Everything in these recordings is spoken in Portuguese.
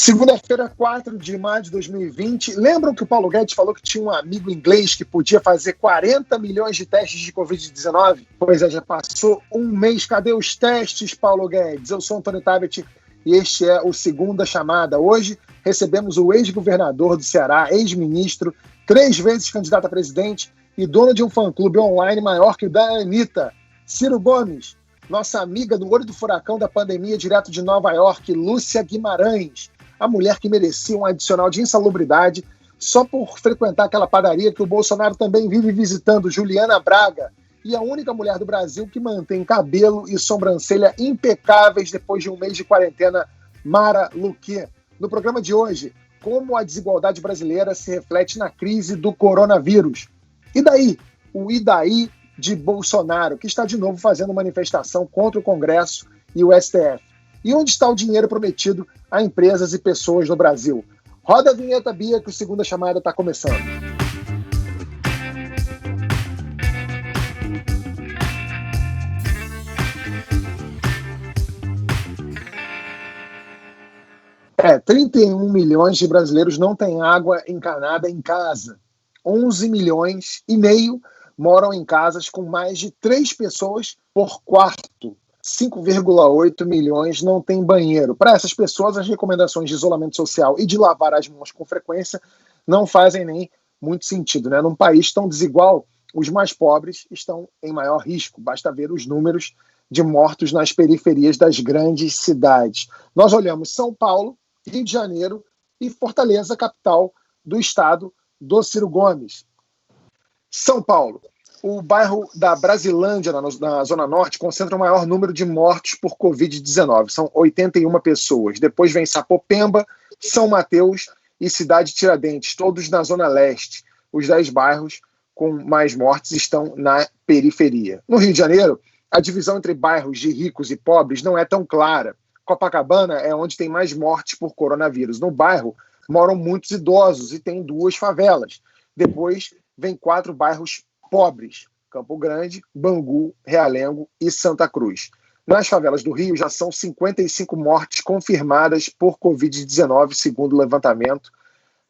Segunda-feira, 4 de maio de 2020. Lembram que o Paulo Guedes falou que tinha um amigo inglês que podia fazer 40 milhões de testes de Covid-19? Pois é, já passou um mês. Cadê os testes, Paulo Guedes? Eu sou Antônio Tabet e este é o Segunda Chamada. Hoje recebemos o ex-governador do Ceará, ex-ministro, 3 vezes candidato a presidente e dono de um fã-clube online maior que o da Anitta, Ciro Gomes. Nossa amiga do olho do furacão da pandemia, direto de Nova York, Lúcia Guimarães. A mulher que merecia um adicional de insalubridade só por frequentar aquela padaria que o Bolsonaro também vive visitando, Juliana Braga. E a única mulher do Brasil que mantém cabelo e sobrancelha impecáveis depois de um mês de quarentena, Mara Luque. No programa de hoje, como a desigualdade brasileira se reflete na crise do coronavírus. E daí? O e daí de Bolsonaro, que está de novo fazendo manifestação contra o Congresso e o STF. E onde está o dinheiro prometido a empresas e pessoas no Brasil? Roda a vinheta, Bia, que o Segunda Chamada está começando. É, 31 milhões de brasileiros não têm água encanada em casa. 11 milhões e meio moram em casas com mais de 3 pessoas por quarto. 5,8 milhões não têm banheiro. Para essas pessoas, as recomendações de isolamento social e de lavar as mãos com frequência não fazem nem muito sentido, né? Num país tão desigual, os mais pobres estão em maior risco. Basta ver os números de mortos nas periferias das grandes cidades. Nós olhamos São Paulo, Rio de Janeiro e Fortaleza, capital do estado do Ciro Gomes. São Paulo. O bairro da Brasilândia, na Zona Norte, concentra o maior número de mortos por Covid-19. São 81 pessoas. Depois vem Sapopemba, São Mateus e Cidade Tiradentes, todos na Zona Leste. Os 10 bairros com mais mortes estão na periferia. No Rio de Janeiro, a divisão entre bairros de ricos e pobres não é tão clara. Copacabana é onde tem mais mortes por coronavírus. No bairro moram muitos idosos e tem 2 favelas. Depois vem 4 bairros pobres: Campo Grande, Bangu, Realengo e Santa Cruz. Nas favelas do Rio já são 55 mortes confirmadas por Covid-19, segundo o levantamento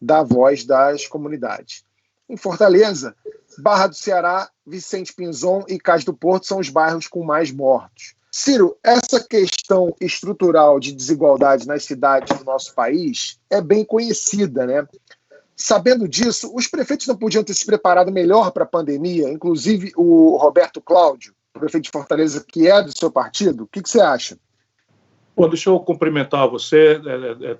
da Voz das Comunidades. Em Fortaleza, Barra do Ceará, Vicente Pinzon e Cais do Porto são os bairros com mais mortos. Ciro, essa questão estrutural de desigualdade nas cidades do nosso país é bem conhecida, né? Sabendo disso, os prefeitos não podiam ter se preparado melhor para a pandemia, inclusive o Roberto Cláudio, prefeito de Fortaleza, que é do seu partido? O que você acha? Bom, deixa eu cumprimentar você,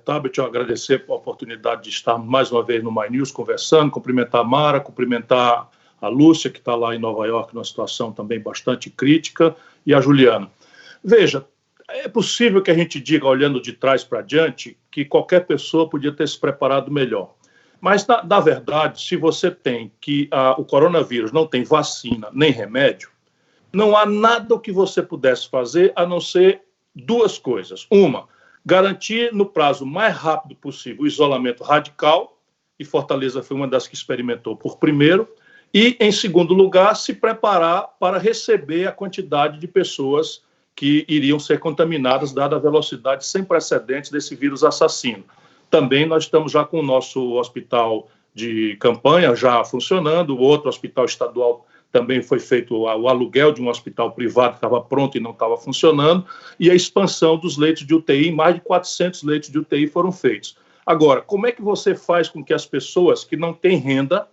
Tabet, eu agradecer a oportunidade de estar mais uma vez no My News conversando, cumprimentar a Mara, cumprimentar a Lúcia, que está lá em Nova York, numa situação também bastante crítica, e a Juliana. Veja, é possível que a gente diga, olhando de trás para diante, que qualquer pessoa podia ter se preparado melhor. Mas, na verdade, se você tem que o coronavírus não tem vacina nem remédio, não há nada que você pudesse fazer a não ser 2 coisas. Uma, garantir no prazo mais rápido possível o isolamento radical, e Fortaleza foi uma das que experimentou por primeiro, e, em segundo lugar, se preparar para receber a quantidade de pessoas que iriam ser contaminadas, dada a velocidade sem precedentes desse vírus assassino. Também nós estamos já com o nosso hospital de campanha já funcionando, o outro hospital estadual também foi feito o aluguel de um hospital privado que estava pronto e não estava funcionando, e a expansão dos leitos de UTI, mais de 400 leitos de UTI foram feitos. Agora, como é que você faz com que as pessoas que não têm renda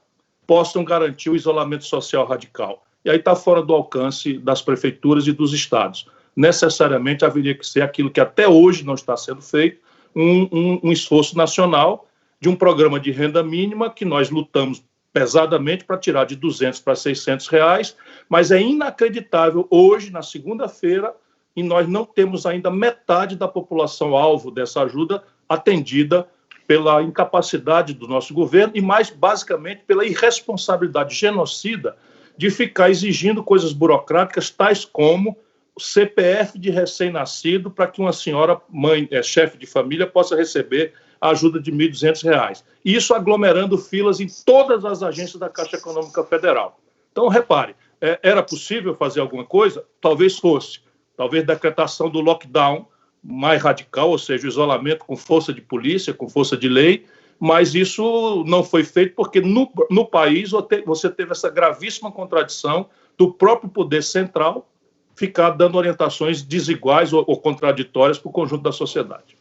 possam garantir o isolamento social radical? E aí está fora do alcance das prefeituras e dos estados. Necessariamente haveria que ser aquilo que até hoje não está sendo feito, um esforço nacional de um programa de renda mínima que nós lutamos pesadamente para tirar de R$200 para R$600, mas é inacreditável hoje, na segunda-feira, e nós não temos ainda metade da população alvo dessa ajuda atendida pela incapacidade do nosso governo e, mais basicamente, pela irresponsabilidade genocida de ficar exigindo coisas burocráticas tais como o CPF de recém-nascido para que uma senhora, mãe, chefe de família, possa receber a ajuda de R$1.200. Isso aglomerando filas em todas as agências da Caixa Econômica Federal. Então, repare, era possível fazer alguma coisa? Talvez fosse. Talvez decretação do lockdown mais radical, ou seja, o isolamento com força de polícia, com força de lei, mas isso não foi feito porque no país você teve essa gravíssima contradição do próprio poder central ficar dando orientações desiguais ou contraditórias para o conjunto da sociedade.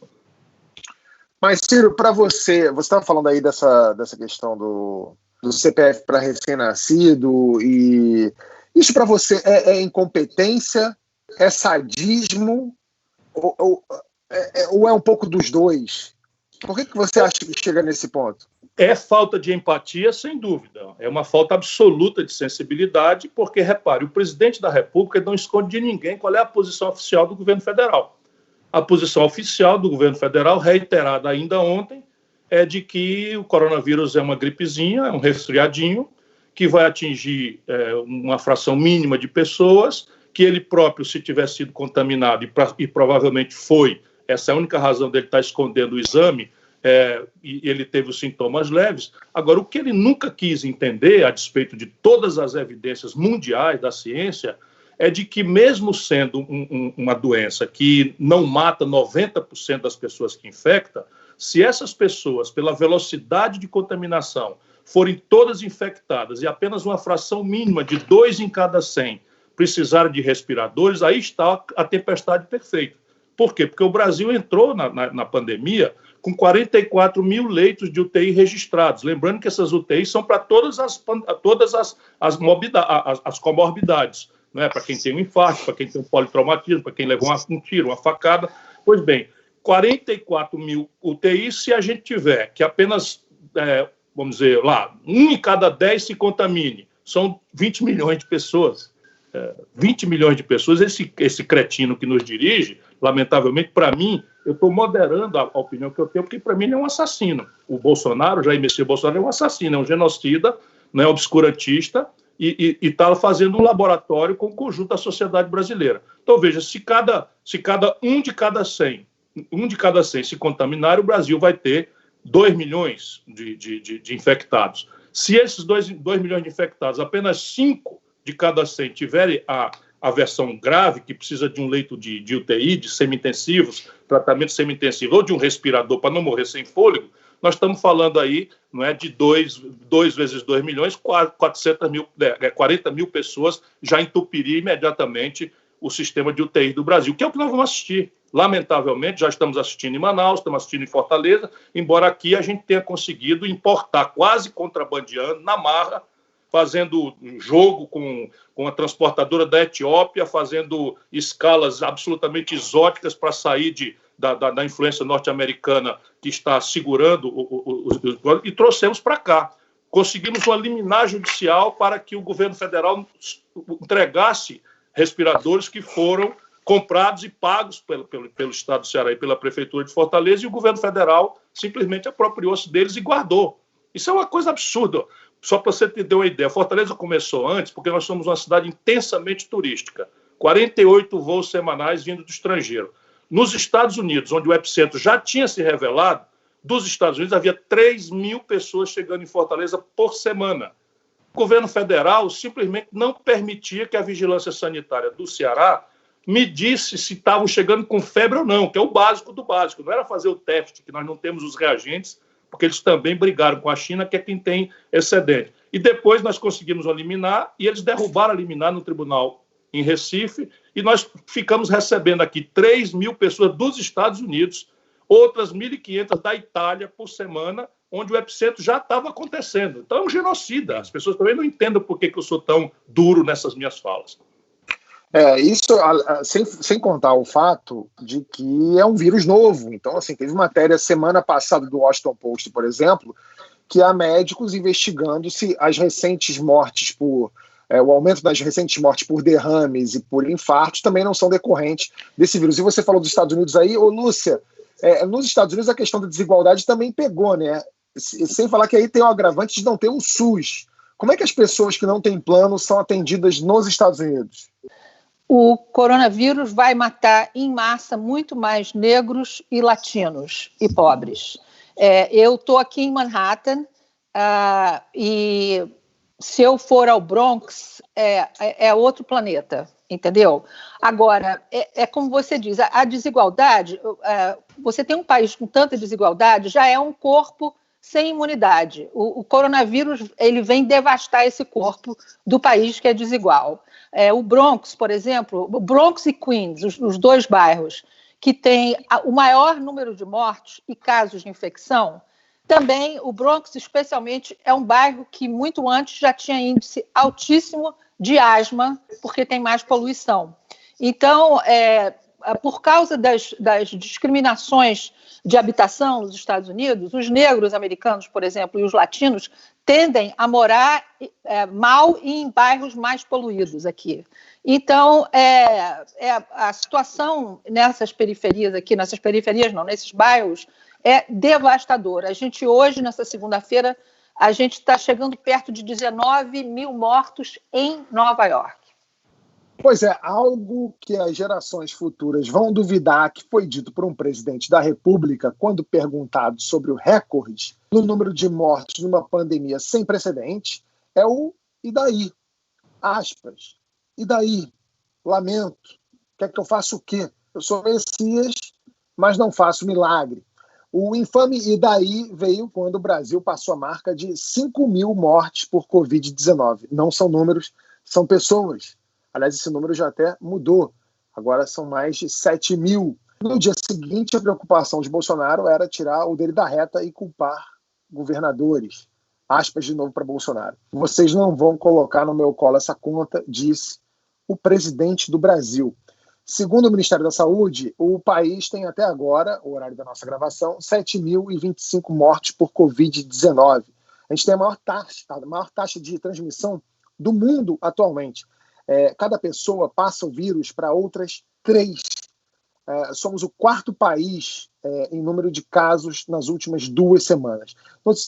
Mas, Ciro, para você estava falando aí dessa questão do CPF para recém-nascido, e isso para você é incompetência, é sadismo, ou é um pouco dos dois? Por que você acha que chega nesse ponto? É falta de empatia, sem dúvida. É uma falta absoluta de sensibilidade, porque, repare, o presidente da República não esconde de ninguém qual é a posição oficial do governo federal. A posição oficial do governo federal, reiterada ainda ontem, é de que o coronavírus é uma gripezinha, é um resfriadinho, que vai atingir uma fração mínima de pessoas, que ele próprio, se tiver sido contaminado, e provavelmente foi, essa é a única razão dele estar escondendo o exame, e ele teve os sintomas leves. Agora, o que ele nunca quis entender, a despeito de todas as evidências mundiais da ciência, é de que mesmo sendo uma doença que não mata 90% das pessoas que infecta, se essas pessoas, pela velocidade de contaminação, forem todas infectadas e apenas uma fração mínima de 2 em cada 100 precisarem de respiradores, aí está a tempestade perfeita. Por quê? Porque o Brasil entrou na pandemia com 44 mil leitos de UTI registrados. Lembrando que essas UTIs são para todas as comorbidades, né? Para quem tem um infarto, para quem tem um politraumatismo, para quem levou um tiro, uma facada. Pois bem, 44 mil UTIs, se a gente tiver que apenas, vamos dizer, 1 em cada 10 se contamine, são 20 milhões de pessoas. 20 milhões de pessoas, esse cretino que nos dirige, lamentavelmente, para mim, eu estou moderando a opinião que eu tenho, porque para mim ele é um assassino. O Bolsonaro, Jair Messias Bolsonaro, é um assassino, é um genocida, né, obscurantista, e está fazendo um laboratório com o conjunto da sociedade brasileira. Então, veja, se um de cada 100 se contaminar, o Brasil vai ter 2 milhões de infectados. Se esses 2 milhões de infectados, apenas 5 de cada 100 tiverem a versão grave, que precisa de um leito de UTI, de semi-intensivos, tratamento semi-intensivo, ou de um respirador para não morrer sem fôlego, nós estamos falando aí, não é, de 2 vezes 2 milhões, 40 mil pessoas já entupiria imediatamente o sistema de UTI do Brasil, que é o que nós vamos assistir. Lamentavelmente, já estamos assistindo em Manaus, estamos assistindo em Fortaleza, embora aqui a gente tenha conseguido importar, quase contrabandeando, na marra, fazendo jogo com a transportadora da Etiópia, fazendo escalas absolutamente exóticas para sair da influência norte-americana que está segurando e trouxemos para cá. Conseguimos uma liminar judicial para que o governo federal entregasse respiradores que foram comprados e pagos pelo Estado do Ceará e pela Prefeitura de Fortaleza, e o governo federal simplesmente apropriou-se deles e guardou. Isso é uma coisa absurda. Só para você ter uma ideia, Fortaleza começou antes porque nós somos uma cidade intensamente turística. 48 voos semanais vindo do estrangeiro. Nos Estados Unidos, onde o epicentro já tinha se revelado, dos Estados Unidos havia 3 mil pessoas chegando em Fortaleza por semana. O governo federal simplesmente não permitia que a vigilância sanitária do Ceará medisse se estavam chegando com febre ou não, que é o básico do básico. Não era fazer o teste, que nós não temos os reagentes, porque eles também brigaram com a China, que é quem tem excedente. E depois nós conseguimos uma liminar, e eles derrubaram a liminar no tribunal em Recife, e nós ficamos recebendo aqui 3 mil pessoas dos Estados Unidos, outras 1.500 da Itália por semana, onde o epicentro já estava acontecendo. Então é um genocida. As pessoas também não entendem por que eu sou tão duro nessas minhas falas. Isso sem contar o fato de que é um vírus novo. Então, assim, teve matéria semana passada do Washington Post, por exemplo, que há médicos investigando se as recentes mortes o aumento das recentes mortes por derrames e por infartos também não são decorrentes desse vírus. E você falou dos Estados Unidos aí, Lúcia, nos Estados Unidos a questão da desigualdade também pegou, né? Sem falar que aí tem o agravante de não ter um SUS. Como é que as pessoas que não têm plano são atendidas nos Estados Unidos? O coronavírus vai matar em massa muito mais negros e latinos e pobres. Eu estou aqui em Manhattan e se eu for ao Bronx, é outro planeta. entendeu? Agora, é como você diz, a desigualdade, você tem um país com tanta desigualdade, já é um corpo sem imunidade. O coronavírus ele vem devastar esse corpo do país que é desigual. O Bronx, por exemplo, o Bronx e Queens, os dois bairros que têm o maior número de mortes e casos de infecção, também o Bronx, especialmente, é um bairro que muito antes já tinha índice altíssimo de asma, porque tem mais poluição. Então, por causa das discriminações de habitação nos Estados Unidos, os negros americanos, por exemplo, e os latinos tendem a morar mal e em bairros mais poluídos aqui. Então, a situação nessas periferias aqui, nesses bairros, é devastadora. A gente hoje, nessa segunda-feira, a gente está chegando perto de 19 mil mortos em Nova York. Pois é, algo que as gerações futuras vão duvidar que foi dito por um presidente da República quando perguntado sobre o recorde no número de mortes numa pandemia sem precedentes é o "e daí?", aspas. E daí? Lamento. Quer que eu faça o quê? Eu sou Messias, mas não faço milagre. O infame "e daí" veio quando o Brasil passou a marca de 5 mil mortes por Covid-19. Não são números, são pessoas. Aliás, esse número já até mudou. Agora são mais de 7 mil. No dia seguinte, a preocupação de Bolsonaro era tirar o dele da reta e culpar governadores. Aspas de novo para Bolsonaro. Vocês não vão colocar no meu colo essa conta, disse o presidente do Brasil. Segundo o Ministério da Saúde, o país tem até agora, o horário da nossa gravação, 7.025 mortes por Covid-19. A gente tem a maior taxa de transmissão do mundo atualmente. Cada pessoa passa o vírus para outras 3. Somos o 4º país em número de casos nas últimas 2 semanas.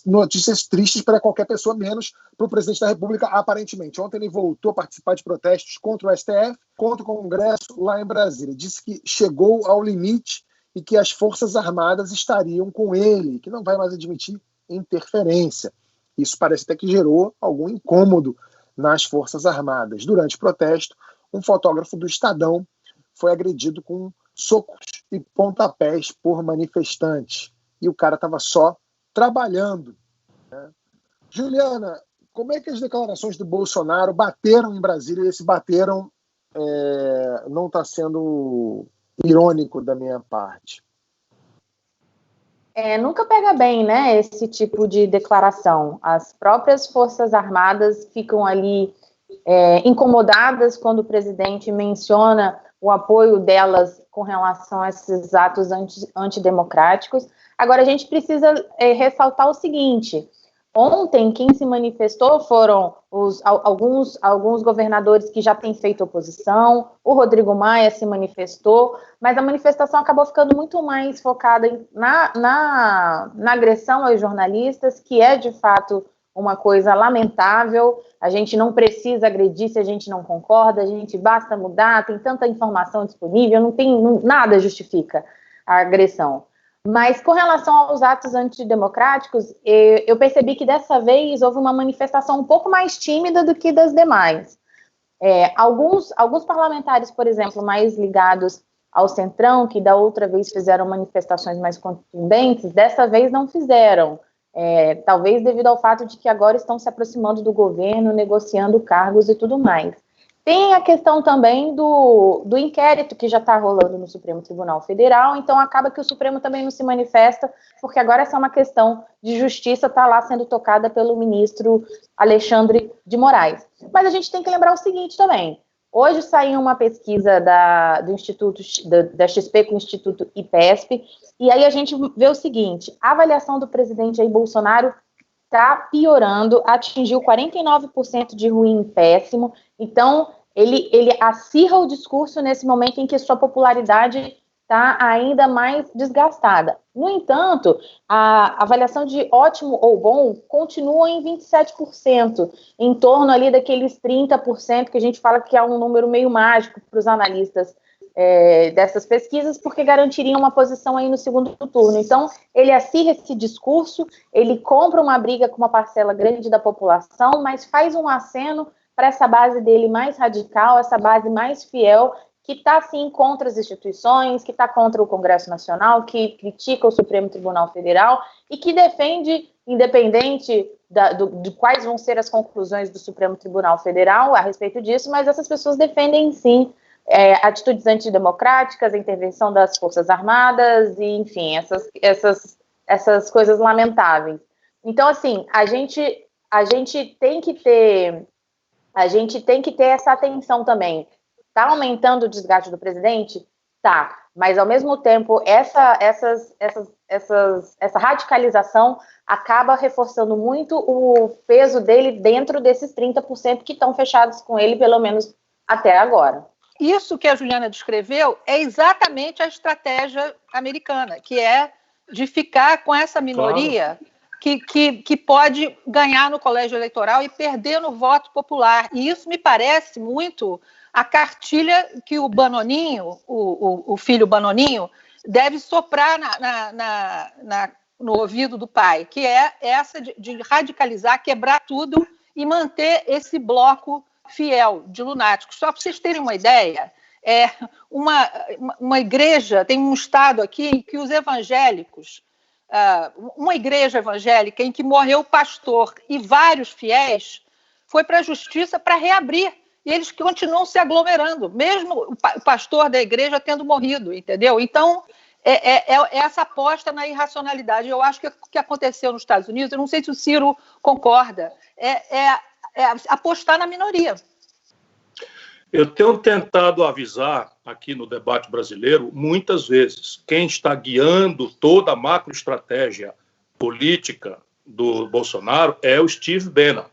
Notícias tristes para qualquer pessoa, menos para o presidente da República, aparentemente. Ontem ele voltou a participar de protestos contra o STF, contra o Congresso lá em Brasília. Disse que chegou ao limite e que as Forças Armadas estariam com ele, que não vai mais admitir interferência. Isso parece até que gerou algum incômodo nas Forças Armadas. Durante o protesto, um fotógrafo do Estadão foi agredido com socos e pontapés por manifestantes. E o cara estava só trabalhando, né? Juliana, como é que as declarações do Bolsonaro bateram em Brasília? E esse bateram não está sendo irônico da minha parte. Nunca pega bem, né, esse tipo de declaração. As próprias Forças Armadas ficam ali incomodadas quando o presidente menciona o apoio delas com relação a esses atos antidemocráticos. Agora, a gente precisa ressaltar o seguinte: ontem, quem se manifestou foram alguns governadores que já têm feito oposição, o Rodrigo Maia se manifestou, mas a manifestação acabou ficando muito mais focada na agressão aos jornalistas, que é, de fato, uma coisa lamentável. A gente não precisa agredir se a gente não concorda, a gente basta mudar, tem tanta informação disponível, nada justifica a agressão. Mas com relação aos atos antidemocráticos, eu percebi que dessa vez houve uma manifestação um pouco mais tímida do que das demais. Alguns parlamentares, por exemplo, mais ligados ao Centrão, que da outra vez fizeram manifestações mais contundentes, dessa vez não fizeram. Talvez devido ao fato de que agora estão se aproximando do governo, negociando cargos e tudo mais. Tem a questão também do inquérito que já está rolando no Supremo Tribunal Federal, então acaba que o Supremo também não se manifesta, porque agora essa é uma questão de justiça, está lá sendo tocada pelo ministro Alexandre de Moraes. Mas a gente tem que lembrar o seguinte também: hoje saiu uma pesquisa do Instituto da XP com o Instituto IPESP, e aí a gente vê o seguinte: a avaliação do presidente Jair Bolsonaro está piorando, atingiu 49% de ruim e péssimo. Então, ele acirra o discurso nesse momento em que sua popularidade está ainda mais desgastada. No entanto, a avaliação de ótimo ou bom continua em 27%, em torno ali daqueles 30% que a gente fala que é um número meio mágico para os analistas dessas pesquisas, porque garantiria uma posição aí no segundo turno. Então, ele acirra esse discurso, ele compra uma briga com uma parcela grande da população, mas faz um aceno para essa base dele mais radical, essa base mais fiel, que está, sim, contra as instituições, que está contra o Congresso Nacional, que critica o Supremo Tribunal Federal e que defende, independente de quais vão ser as conclusões do Supremo Tribunal Federal a respeito disso, mas essas pessoas defendem, sim, atitudes antidemocráticas, a intervenção das Forças Armadas e, enfim, essas coisas lamentáveis. Então, assim, a gente tem que ter essa atenção também. Está aumentando o desgaste do presidente? Tá, mas ao mesmo tempo essa radicalização acaba reforçando muito o peso dele dentro desses 30% que estão fechados com ele, pelo menos até agora. Isso que a Juliana descreveu é exatamente a estratégia americana, que é de ficar com essa minoria, claro, que pode ganhar no colégio eleitoral e perder no voto popular. E isso me parece muito a cartilha que o Banoninho, o filho Banoninho, deve soprar no ouvido do pai, que é essa de radicalizar, quebrar tudo e manter esse bloco fiel de lunáticos. Só para vocês terem uma ideia, uma igreja, tem um estado aqui em que os evangélicos, uma igreja evangélica em que morreu o pastor e vários fiéis, foi para a justiça para reabrir. E eles continuam se aglomerando, mesmo o pastor da igreja tendo morrido, entendeu? Então, essa aposta na irracionalidade. Eu acho que o que aconteceu nos Estados Unidos, eu não sei se o Ciro concorda, apostar na minoria. Eu tenho tentado avisar aqui no debate brasileiro, muitas vezes, quem está guiando toda a macroestratégia política do Bolsonaro é o Steve Bannon.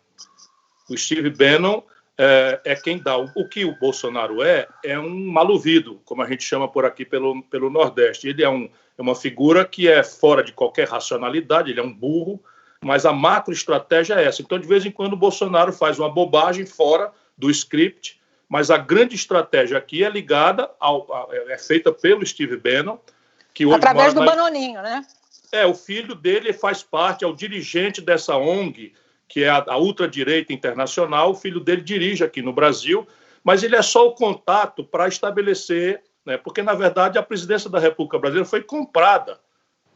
O Steve Bannon é quem dá. O que o Bolsonaro é um maluvido, como a gente chama por aqui pelo Nordeste. Ele é uma figura que é fora de qualquer racionalidade, ele é um burro, mas a macroestratégia é essa. Então, de vez em quando, o Bolsonaro faz uma bobagem fora do script, mas a grande estratégia aqui é ligada é feita pelo Steve Bannon, que hoje através do Banoninho, né? O filho dele faz parte, é o dirigente dessa ONG, que é a ultradireita internacional. O filho dele dirige aqui no Brasil, mas ele é só o contato para estabelecer, né, porque, na verdade, a presidência da República Brasileira foi comprada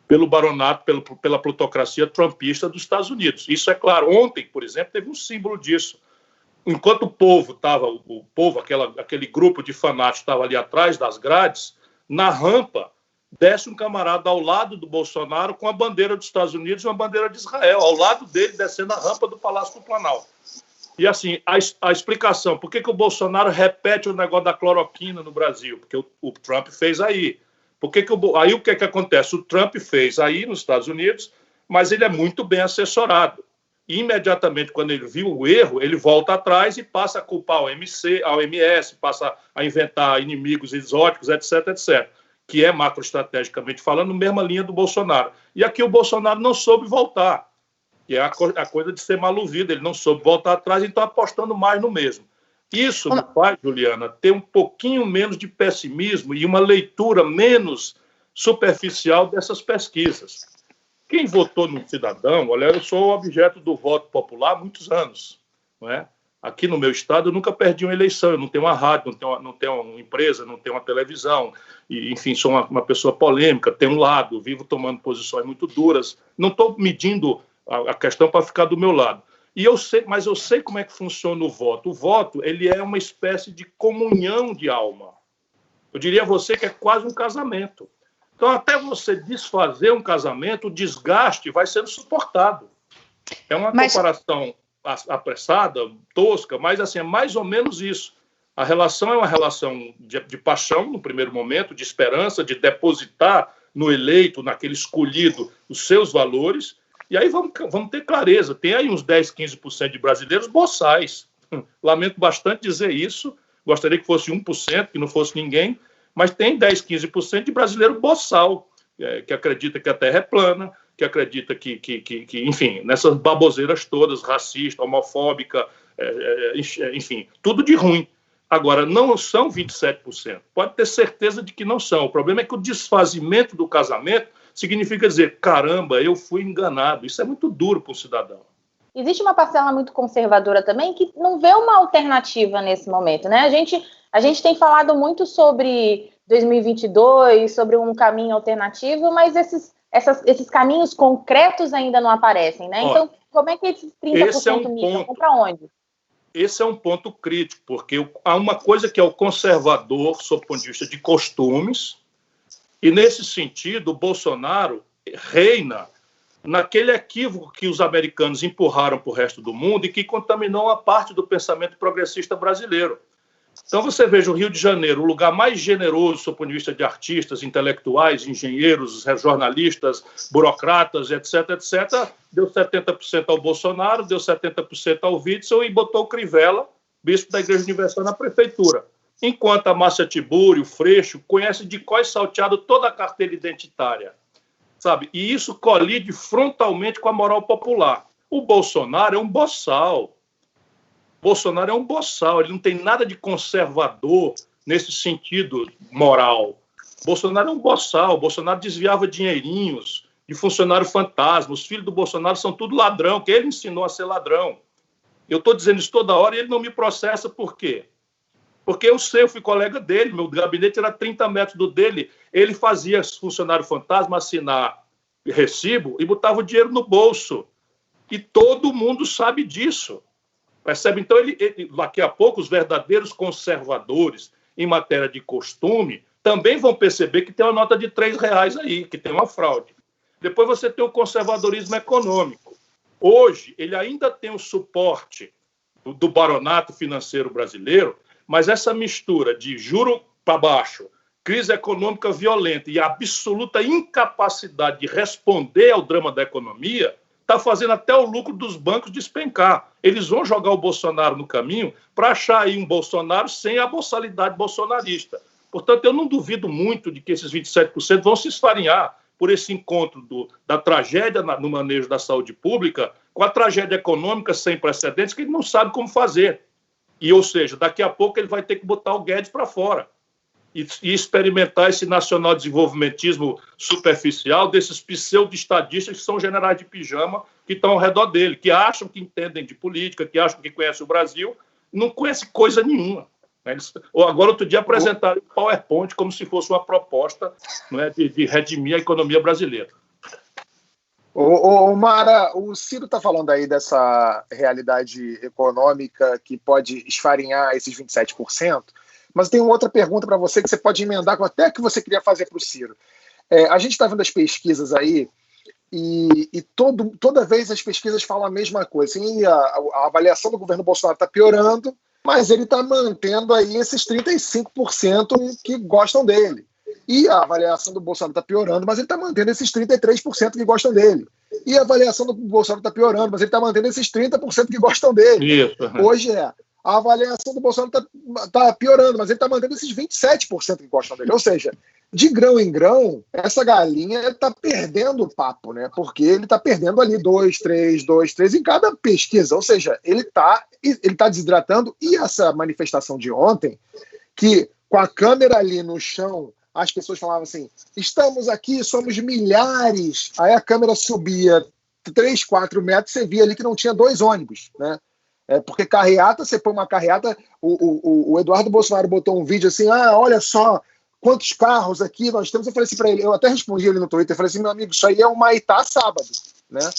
pelo baronato, pela plutocracia trumpista dos Estados Unidos. Isso é claro. Ontem, por exemplo, teve um símbolo disso. Enquanto o povo estava, aquele grupo de fanáticos estava ali atrás das grades, na rampa, desce um camarada ao lado do Bolsonaro com a bandeira dos Estados Unidos e uma bandeira de Israel, ao lado dele, descendo a rampa do Palácio do Planalto. E, assim, a explicação, por que o Bolsonaro repete o negócio da cloroquina no Brasil? Porque o Trump fez aí. Aí o que acontece? O Trump fez aí nos Estados Unidos, mas ele é muito bem assessorado. E, imediatamente, quando ele viu o erro, ele volta atrás e passa a culpar a OMS, passa a inventar inimigos exóticos, etc., etc., que é macroestrategicamente falando, mesma linha do Bolsonaro. E aqui o Bolsonaro não soube voltar, que é a coisa de ser maluvido, ele não soube voltar atrás, então apostando mais no mesmo. Isso me faz, Juliana, ter um pouquinho menos de pessimismo e uma leitura menos superficial dessas pesquisas. Quem votou no Cidadão, olha, eu sou objeto do voto popular há muitos anos, não é? Aqui no meu estado eu nunca perdi uma eleição, eu não tenho uma rádio, não tenho uma empresa, não tenho uma televisão, e, enfim, sou uma pessoa polêmica, tenho um lado, vivo tomando posições muito duras, não estou medindo a questão para ficar do meu lado. Mas eu sei como é que funciona o voto. O voto, ele é uma espécie de comunhão de alma. Eu diria a você que é quase um casamento. Então, até você desfazer um casamento, o desgaste vai sendo suportado. É uma comparação apressada, tosca, mas assim, é mais ou menos isso. A relação é uma relação de paixão, no primeiro momento, de esperança, de depositar no eleito, naquele escolhido, os seus valores, e aí vamos ter clareza. Tem aí uns 10, 15% de brasileiros boçais. Lamento bastante dizer isso, gostaria que fosse 1%, que não fosse ninguém, mas tem 10, 15% de brasileiro boçal, que acredita que a Terra é plana, que acredita que enfim, nessas baboseiras todas, racista, homofóbica, enfim, tudo de ruim. Agora, não são 27%. Pode ter certeza de que não são. O problema é que o desfazimento do casamento significa dizer, caramba, eu fui enganado. Isso é muito duro para o cidadão. existe uma parcela muito conservadora também que não vê uma alternativa nesse momento, né? A gente tem falado muito sobre 2022, sobre um caminho alternativo, mas esses caminhos concretos ainda não aparecem, né? Então, como é que esses 30% migram? Vão para onde? Esse é um ponto crítico, porque há uma coisa que é o conservador, sob o ponto de vista de costumes, e, nesse sentido, o Bolsonaro reina naquele equívoco que os americanos empurraram para o resto do mundo e que contaminou uma parte do pensamento progressista brasileiro. Então, você veja o Rio de Janeiro, o lugar mais generoso, do ponto de vista de artistas, intelectuais, engenheiros, jornalistas, burocratas, etc., deu 70% ao Bolsonaro, deu 70% ao Witzel e botou o Crivella, bispo da Igreja Universal, na prefeitura. Enquanto a Márcia Tiburi, o Freixo, conhece de có e salteado toda a carteira identitária, sabe? E isso colide frontalmente com a moral popular. O Bolsonaro é um boçal. Bolsonaro é um boçal, ele não tem nada de conservador nesse sentido moral. Bolsonaro é um boçal, Bolsonaro desviava dinheirinhos de funcionário fantasma, os filhos do Bolsonaro são tudo ladrão, que ele ensinou a ser ladrão. Eu estou dizendo isso toda hora e ele não me processa, por quê? Porque eu sei, eu fui colega dele, meu gabinete era 30 metros do dele, ele fazia funcionário fantasma assinar recibo e botava o dinheiro no bolso. E todo mundo sabe disso. Percebe? Então, daqui a pouco, os verdadeiros conservadores em matéria de costume também vão perceber que tem uma nota de R$3 aí, que tem uma fraude. Depois você tem o conservadorismo econômico. Hoje, ele ainda tem o suporte do baronato financeiro brasileiro, mas essa mistura de juro para baixo, crise econômica violenta e absoluta incapacidade de responder ao drama da economia está fazendo até o lucro dos bancos despencar. Eles vão jogar o Bolsonaro no caminho para achar aí um Bolsonaro sem a boçalidade bolsonarista. Portanto, eu não duvido muito de que esses 27% vão se esfarinhar por esse encontro da tragédia no manejo da saúde pública com a tragédia econômica sem precedentes que ele não sabe como fazer. E, ou seja, daqui a pouco ele vai ter que botar o Guedes para fora e experimentar esse nacional-desenvolvimentismo superficial desses pseudo-estadistas que são generais de pijama que estão ao redor dele, que acham que entendem de política, que acham que conhecem o Brasil, não conhecem coisa nenhuma. Agora, outro dia, apresentaram o PowerPoint como se fosse uma proposta, não é, de redimir a economia brasileira. Mara, o Ciro está falando aí dessa realidade econômica que pode esfarinhar esses 27%, mas tem uma outra pergunta para você que você pode emendar com até que você queria fazer para o Ciro. A gente está vendo as pesquisas aí e toda vez as pesquisas falam a mesma coisa. Assim, a avaliação do governo Bolsonaro está piorando, mas ele está mantendo aí esses 35% que gostam dele. E a avaliação do Bolsonaro está piorando, mas ele está mantendo esses 33% que gostam dele. E a avaliação do Bolsonaro está piorando, mas ele está mantendo esses 30% que gostam dele. Isso. Hoje a avaliação do Bolsonaro está piorando, mas ele está mantendo esses 27% que gostam dele. Ou seja, de grão em grão, essa galinha está perdendo o papo, né? Porque ele está perdendo ali 2, 3 em cada pesquisa. Ou seja, ele tá desidratando. E essa manifestação de ontem, que com a câmera ali no chão, as pessoas falavam assim, estamos aqui, somos milhares. Aí a câmera subia 3, 4 metros, você via ali que não tinha 2 ônibus, né? Porque carreata, você põe uma carreata, o Eduardo Bolsonaro botou um vídeo assim, olha só quantos carros aqui nós temos. Eu falei assim para ele, eu até respondi ele no Twitter, eu falei assim, meu amigo, isso aí é um Maitá sábado, né?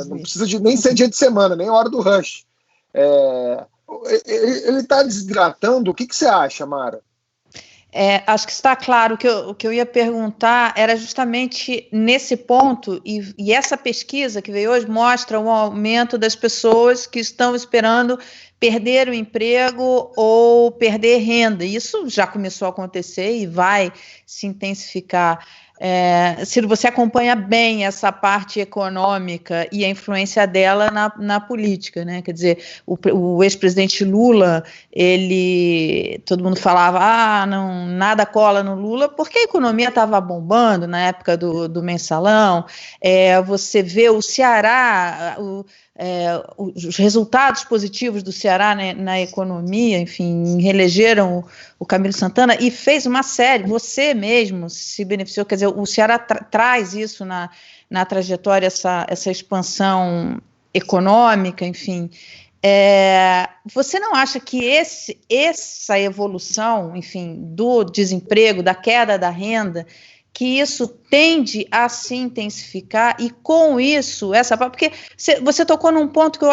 Não precisa nem ser dia de semana, nem hora do rush. Ele está desidratando, o que você acha, Mara? Acho que está claro. O que eu ia perguntar era justamente nesse ponto, e essa pesquisa que veio hoje mostra um aumento das pessoas que estão esperando perder o emprego ou perder renda. Isso já começou a acontecer e vai se intensificar. Ciro, você acompanha bem essa parte econômica e a influência dela na política, né? Quer dizer, o ex-presidente Lula, todo mundo falava, não, nada cola no Lula, porque a economia estava bombando na época do mensalão. Você vê o Ceará, os resultados positivos do Ceará, né, na economia, enfim, reelegeram o Camilo Santana e fez uma série, você mesmo se beneficiou, quer dizer, o Ceará traz isso na trajetória, essa expansão econômica, enfim. Você não acha que essa evolução, enfim, do desemprego, da queda da renda, que isso tende a se intensificar e com isso, porque você tocou num ponto que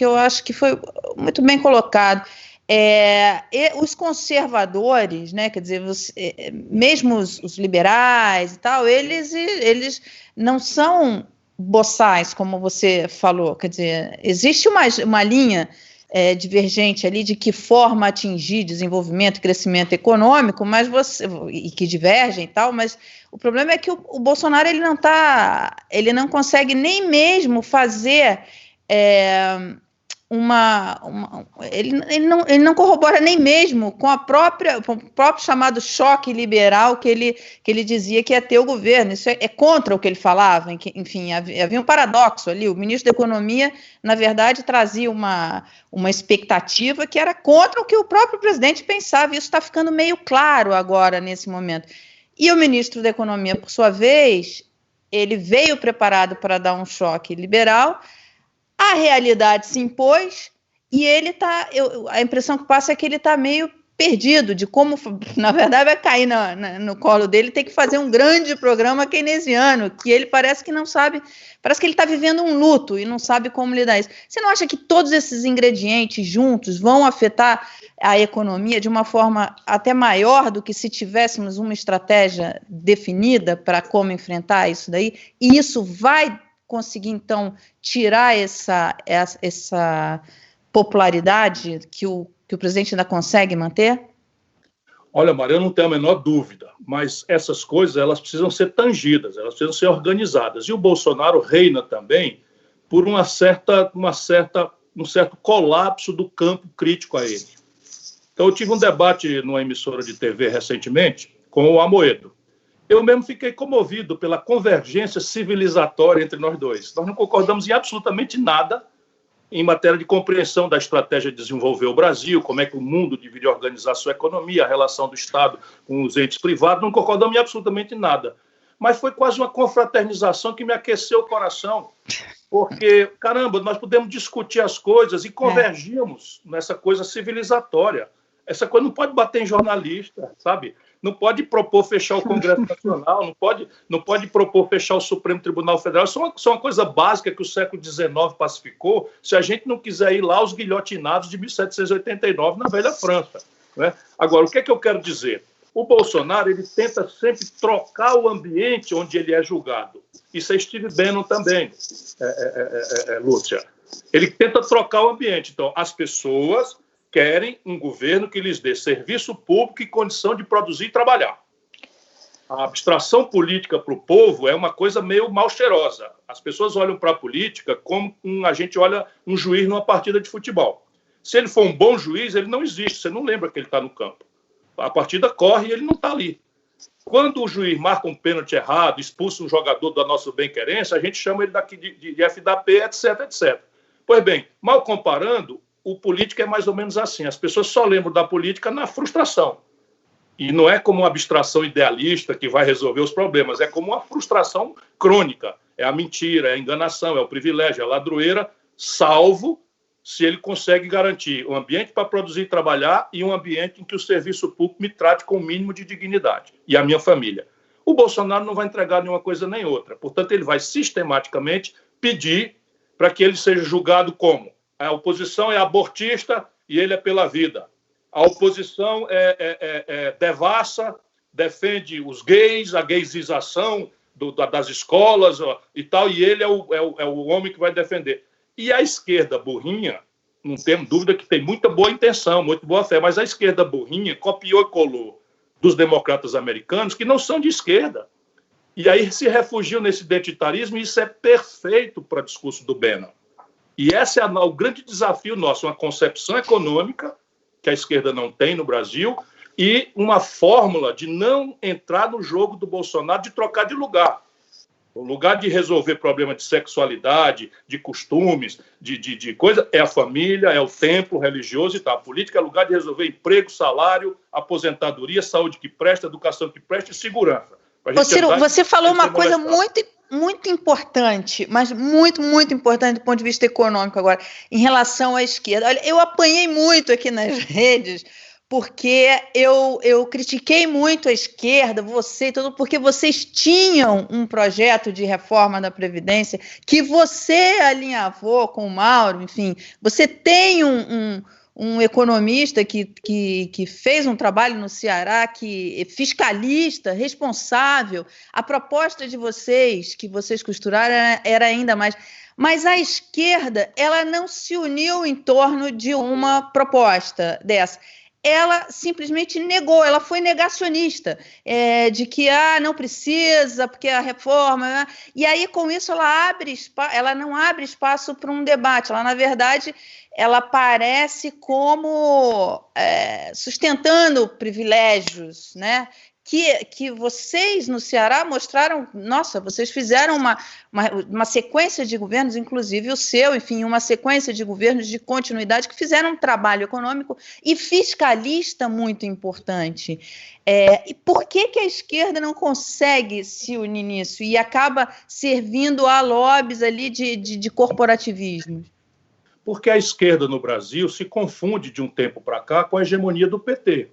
eu acho que foi muito bem colocado. Os conservadores, né, quer dizer, mesmo os liberais e tal, eles não são boçais, como você falou, quer dizer, existe uma linha divergente ali de que forma atingir desenvolvimento e crescimento econômico, e que divergem e tal, mas o problema é que o Bolsonaro ele não consegue nem mesmo fazer ele não corrobora nem mesmo com o próprio chamado choque liberal que ele dizia que ia ter o governo. Isso é contra o que ele falava. Enfim, havia um paradoxo ali. O ministro da Economia, na verdade, trazia uma expectativa que era contra o que o próprio presidente pensava. Isso está ficando meio claro agora, nesse momento. E o ministro da Economia, por sua vez, ele veio preparado para dar um choque liberal. A realidade se impôs e a impressão que passa é que ele está meio perdido de como, na verdade, vai cair no colo dele, tem que fazer um grande programa keynesiano, que ele parece que não sabe, parece que ele está vivendo um luto e não sabe como lidar isso. Você não acha que todos esses ingredientes juntos vão afetar a economia de uma forma até maior do que se tivéssemos uma estratégia definida para como enfrentar isso daí? E isso vai conseguir, então, tirar essa popularidade que o presidente ainda consegue manter? Olha, Maria, eu não tenho a menor dúvida, mas essas coisas elas precisam ser tangidas, elas precisam ser organizadas. E o Bolsonaro reina também por um certo colapso do campo crítico a ele. Então, eu tive um debate numa emissora de TV recentemente com o Amoedo. Eu mesmo fiquei comovido pela convergência civilizatória entre nós dois. Nós não concordamos em absolutamente nada em matéria de compreensão da estratégia de desenvolver o Brasil, como é que o mundo deveria organizar sua economia, a relação do Estado com os entes privados, não concordamos em absolutamente nada. Mas foi quase uma confraternização que me aqueceu o coração, porque, caramba, nós podemos discutir as coisas e convergimos nessa coisa civilizatória. Essa coisa não pode bater em jornalista, sabe? Não pode propor fechar o Congresso Nacional, não pode propor fechar o Supremo Tribunal Federal. Isso é uma coisa básica que o século XIX pacificou, se a gente não quiser ir lá aos guilhotinados de 1789 na velha França, né? Agora, o que é que eu quero dizer? O Bolsonaro ele tenta sempre trocar o ambiente onde ele é julgado. Isso é Steve Bannon também, Lúcia. Ele tenta trocar o ambiente. Então, as pessoas querem um governo que lhes dê serviço público e condição de produzir e trabalhar. A abstração política para o povo é uma coisa meio mal cheirosa. As pessoas olham para a política como a gente olha um juiz numa partida de futebol. Se ele for um bom juiz, ele não existe, você não lembra que ele está no campo. A partida corre e ele não está ali. Quando o juiz marca um pênalti errado, expulsa um jogador da nossa bem-querência, a gente chama ele daqui de FDP, etc, etc. Pois bem, mal comparando, o político é mais ou menos assim. As pessoas só lembram da política na frustração. E não é como uma abstração idealista que vai resolver os problemas, é como uma frustração crônica. É a mentira, é a enganação, é o privilégio, é a ladroeira, salvo se ele consegue garantir um ambiente para produzir e trabalhar e um ambiente em que o serviço público me trate com o mínimo de dignidade. E a minha família. O Bolsonaro não vai entregar nenhuma coisa nem outra. Portanto, ele vai sistematicamente pedir para que ele seja julgado como a oposição é abortista e ele é pela vida. A oposição devassa, defende os gays, a gaysização das escolas e tal, e ele é o homem que vai defender. E a esquerda burrinha, não temos dúvida que tem muita boa intenção, muito boa fé, mas a esquerda burrinha copiou e colou dos democratas americanos que não são de esquerda. E aí se refugiam nesse identitarismo e isso é perfeito para o discurso do Bannon. E esse é o grande desafio nosso, uma concepção econômica que a esquerda não tem no Brasil e uma fórmula de não entrar no jogo do Bolsonaro, de trocar de lugar. O lugar de resolver problema de sexualidade, de costumes, de coisa, é a família, é o templo religioso e tal. A política é lugar de resolver emprego, salário, aposentadoria, saúde que presta, educação que presta e segurança. Ô, Ciro, você falou uma coisa muito importante, mas muito, muito importante do ponto de vista econômico agora, em relação à esquerda. Olha, eu apanhei muito aqui nas redes, porque eu critiquei muito a esquerda, você e tudo, porque vocês tinham um projeto de reforma da Previdência que você alinhavou com o Mauro, enfim, você tem um economista que fez um trabalho no Ceará, que é fiscalista, responsável. A proposta de vocês, que vocês costuraram, era ainda mais. Mas a esquerda, ela não se uniu em torno de uma proposta dessa. Ela simplesmente negou, ela foi negacionista, de que não precisa, porque a reforma... E aí, com isso, ela não abre espaço para um debate. Ela, na verdade, ela aparece como sustentando privilégios, né? Que vocês no Ceará mostraram, nossa, vocês fizeram uma sequência de governos, inclusive o seu, enfim, uma sequência de governos de continuidade que fizeram um trabalho econômico e fiscalista muito importante. E por que a esquerda não consegue se unir nisso e acaba servindo a lobbies ali de corporativismo? Porque a esquerda no Brasil se confunde de um tempo para cá com a hegemonia do PT.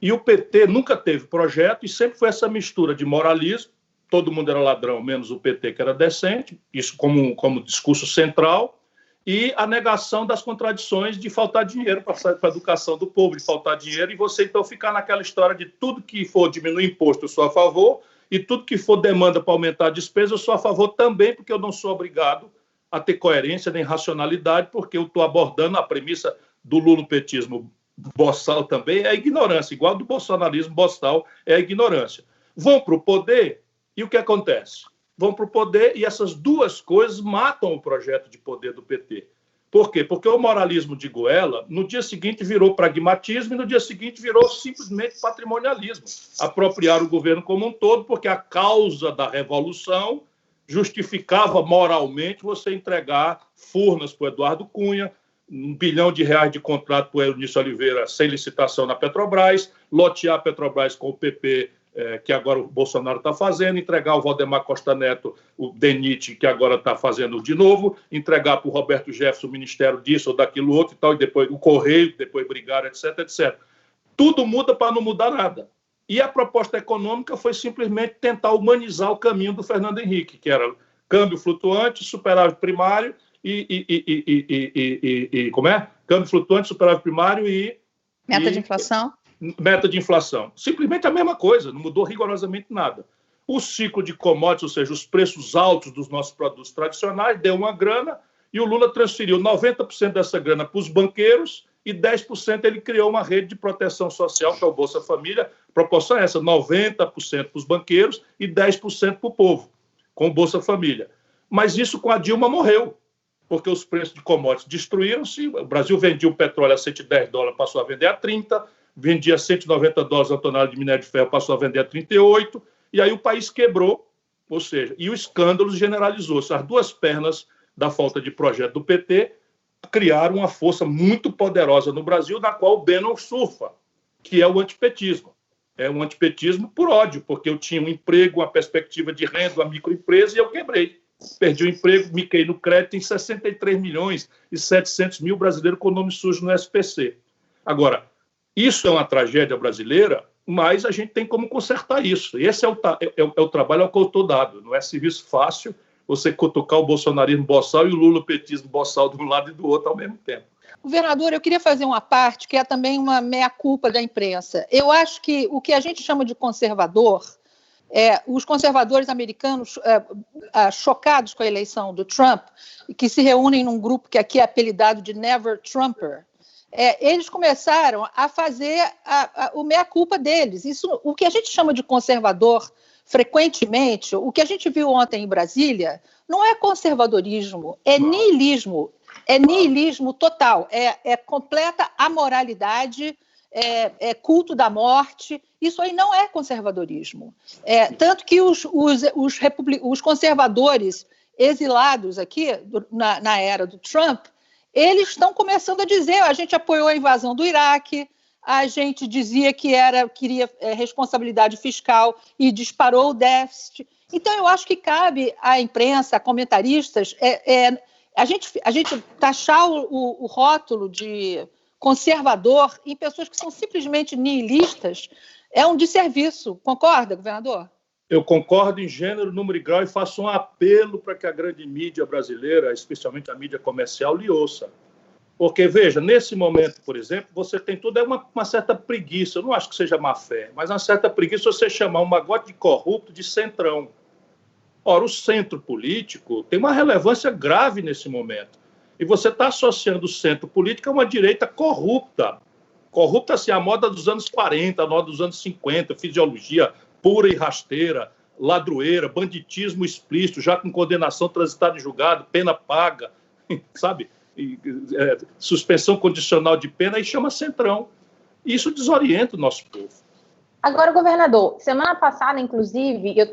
E o PT nunca teve projeto e sempre foi essa mistura de moralismo, todo mundo era ladrão, menos o PT que era decente, isso como discurso central, e a negação das contradições de faltar dinheiro para a educação do povo, de faltar dinheiro, e você então ficar naquela história de tudo que for diminuir imposto eu sou a favor, e tudo que for demanda para aumentar a despesa eu sou a favor também, porque eu não sou obrigado a ter coerência nem racionalidade, porque eu estou abordando a premissa do lulopetismo boçal também, é a ignorância, igual do bolsonarismo boçal é a ignorância. Vão para o poder e o que acontece? Vão para o poder e essas duas coisas matam o projeto de poder do PT. Por quê? Porque o moralismo de goela, no dia seguinte virou pragmatismo e no dia seguinte virou simplesmente patrimonialismo. Apropriar o governo como um todo, porque a causa da revolução justificava moralmente você entregar Furnas para o Eduardo Cunha, R$1 bilhão de contrato para o Eunício Oliveira sem licitação na Petrobras, lotear a Petrobras com o PP, que agora o Bolsonaro está fazendo, entregar ao Valdemar Costa Neto o DENIT, que agora está fazendo de novo, entregar para o Roberto Jefferson o ministério disso ou daquilo outro e tal, e depois o Correio, depois brigaram, etc, etc. Tudo muda para não mudar nada. E a proposta econômica foi simplesmente tentar humanizar o caminho do Fernando Henrique, que era câmbio flutuante, superávit primário como é? Câmbio flutuante, superávit primário e... Meta de inflação? Meta de inflação. Simplesmente a mesma coisa, não mudou rigorosamente nada. O ciclo de commodities, ou seja, os preços altos dos nossos produtos tradicionais, deu uma grana e o Lula transferiu 90% dessa grana para os banqueiros e 10% ele criou uma rede de proteção social para o Bolsa Família. A proporção é essa, 90% para os banqueiros e 10% para o povo, com o Bolsa Família. Mas isso com a Dilma morreu, porque os preços de commodities destruíram-se. O Brasil vendia o petróleo a $110, passou a vender a 30, vendia $190 a tonelada de minério de ferro, passou a vender a 38, e aí o país quebrou, ou seja, e o escândalo generalizou-se. As duas pernas da falta de projeto do PT criaram uma força muito poderosa no Brasil, na qual o Bannon surfa, que é o antipetismo. É um antipetismo por ódio, porque eu tinha um emprego, uma perspectiva de renda, uma microempresa, e eu quebrei. Perdi o emprego, me caí no crédito, tem 63.700.000 brasileiros com nome sujo no SPC. Agora, isso é uma tragédia brasileira, mas a gente tem como consertar isso. E esse é o trabalho ao qual eu estou dado. Não é serviço fácil você cutucar o bolsonarismo boçal e o lulopetismo boçal de um lado e do outro ao mesmo tempo. Governador, eu queria fazer uma parte que é também uma meia-culpa da imprensa. Eu acho que o que a gente chama de conservador, os conservadores americanos chocados com a eleição do Trump, que se reúnem num grupo que aqui é apelidado de Never Trumper, eles começaram a fazer o meia-culpa deles. Isso, o que a gente chama de conservador, frequentemente, o que a gente viu ontem em Brasília, não é conservadorismo, é niilismo. É niilismo total, é completa amoralidade, é culto da morte. Isso aí não é conservadorismo. Tanto que os conservadores exilados aqui, na era do Trump, eles estão começando a dizer: a gente apoiou a invasão do Iraque, a gente dizia que queria responsabilidade fiscal e disparou o déficit. Então, eu acho que cabe à imprensa, a comentaristas, a gente taxar o rótulo de conservador em pessoas que são simplesmente nihilistas é um desserviço. Concorda, governador? Eu concordo em gênero, número e grau e faço um apelo para que a grande mídia brasileira, especialmente a mídia comercial, lhe ouça. Porque, veja, nesse momento, por exemplo, você tem tudo, uma certa preguiça, eu não acho que seja má fé, mas uma certa preguiça você chamar um magote de corrupto de centrão. Ora, o centro político tem uma relevância grave nesse momento. E você está associando o centro político a uma direita corrupta. Corrupta, assim, a moda dos anos 40, a moda dos anos 50, fisiologia pura e rasteira, ladroeira, banditismo explícito, já com condenação transitada em julgado, pena paga, sabe? Suspensão condicional de pena, e chama centrão. Isso desorienta o nosso povo. Agora, governador, semana passada, inclusive, eu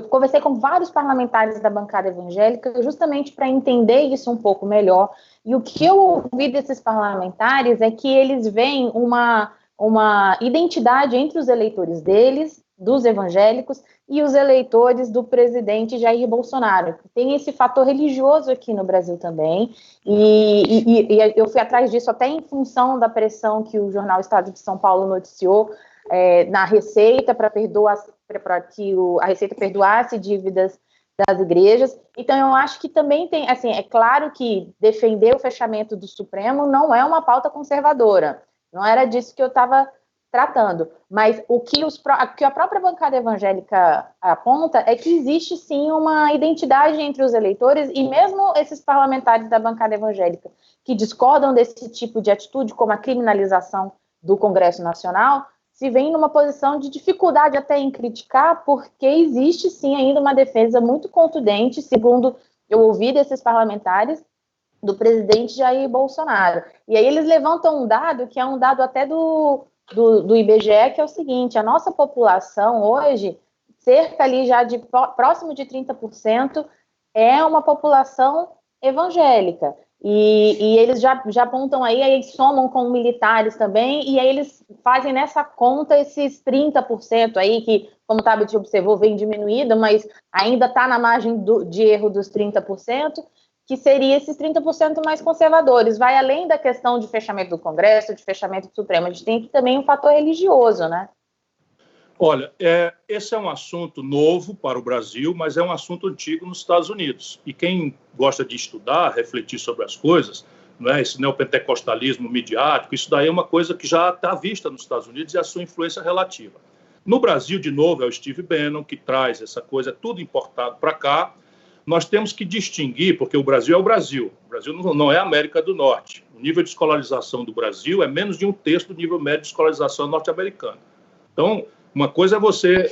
conversei com vários parlamentares da bancada evangélica justamente para entender isso um pouco melhor. E o que eu ouvi desses parlamentares é que eles veem uma identidade entre os eleitores deles, dos evangélicos, e os eleitores do presidente Jair Bolsonaro. Tem esse fator religioso aqui no Brasil também, e eu fui atrás disso até em função da pressão que o jornal Estado de São Paulo noticiou na Receita para que a Receita perdoasse dívidas das igrejas. Então, eu acho que também tem, assim, é claro que defender o fechamento do Supremo não é uma pauta conservadora, não era disso que eu estava tratando, mas o que a própria bancada evangélica aponta é que existe sim uma identidade entre os eleitores, e mesmo esses parlamentares da bancada evangélica que discordam desse tipo de atitude, como a criminalização do Congresso Nacional, se veem numa posição de dificuldade até em criticar, porque existe sim ainda uma defesa muito contundente, segundo eu ouvi desses parlamentares, do presidente Jair Bolsonaro. E aí eles levantam um dado, que é um dado até do IBGE, que é o seguinte: a nossa população hoje, cerca ali já de próximo de 30%, é uma população evangélica. E eles já apontam aí somam com militares também, e aí eles fazem nessa conta esses 30% aí, que, como o Tabet observou, vem diminuído, mas ainda está na margem de erro dos 30%, que seria esses 30% mais conservadores. Vai além da questão de fechamento do Congresso, de fechamento do Supremo, a gente tem aqui também um fator religioso, né? Olha, esse é um assunto novo para o Brasil, mas é um assunto antigo nos Estados Unidos. E quem gosta de estudar, refletir sobre as coisas, não é? Esse neopentecostalismo midiático, isso daí é uma coisa que já está vista nos Estados Unidos e a sua influência relativa. No Brasil, de novo, é o Steve Bannon que traz essa coisa, tudo importado para cá. Nós temos que distinguir, porque o Brasil é o Brasil. O Brasil não é a América do Norte. O nível de escolarização do Brasil é menos de 1/3 do nível médio de escolarização norte-americana. Então, uma coisa é você,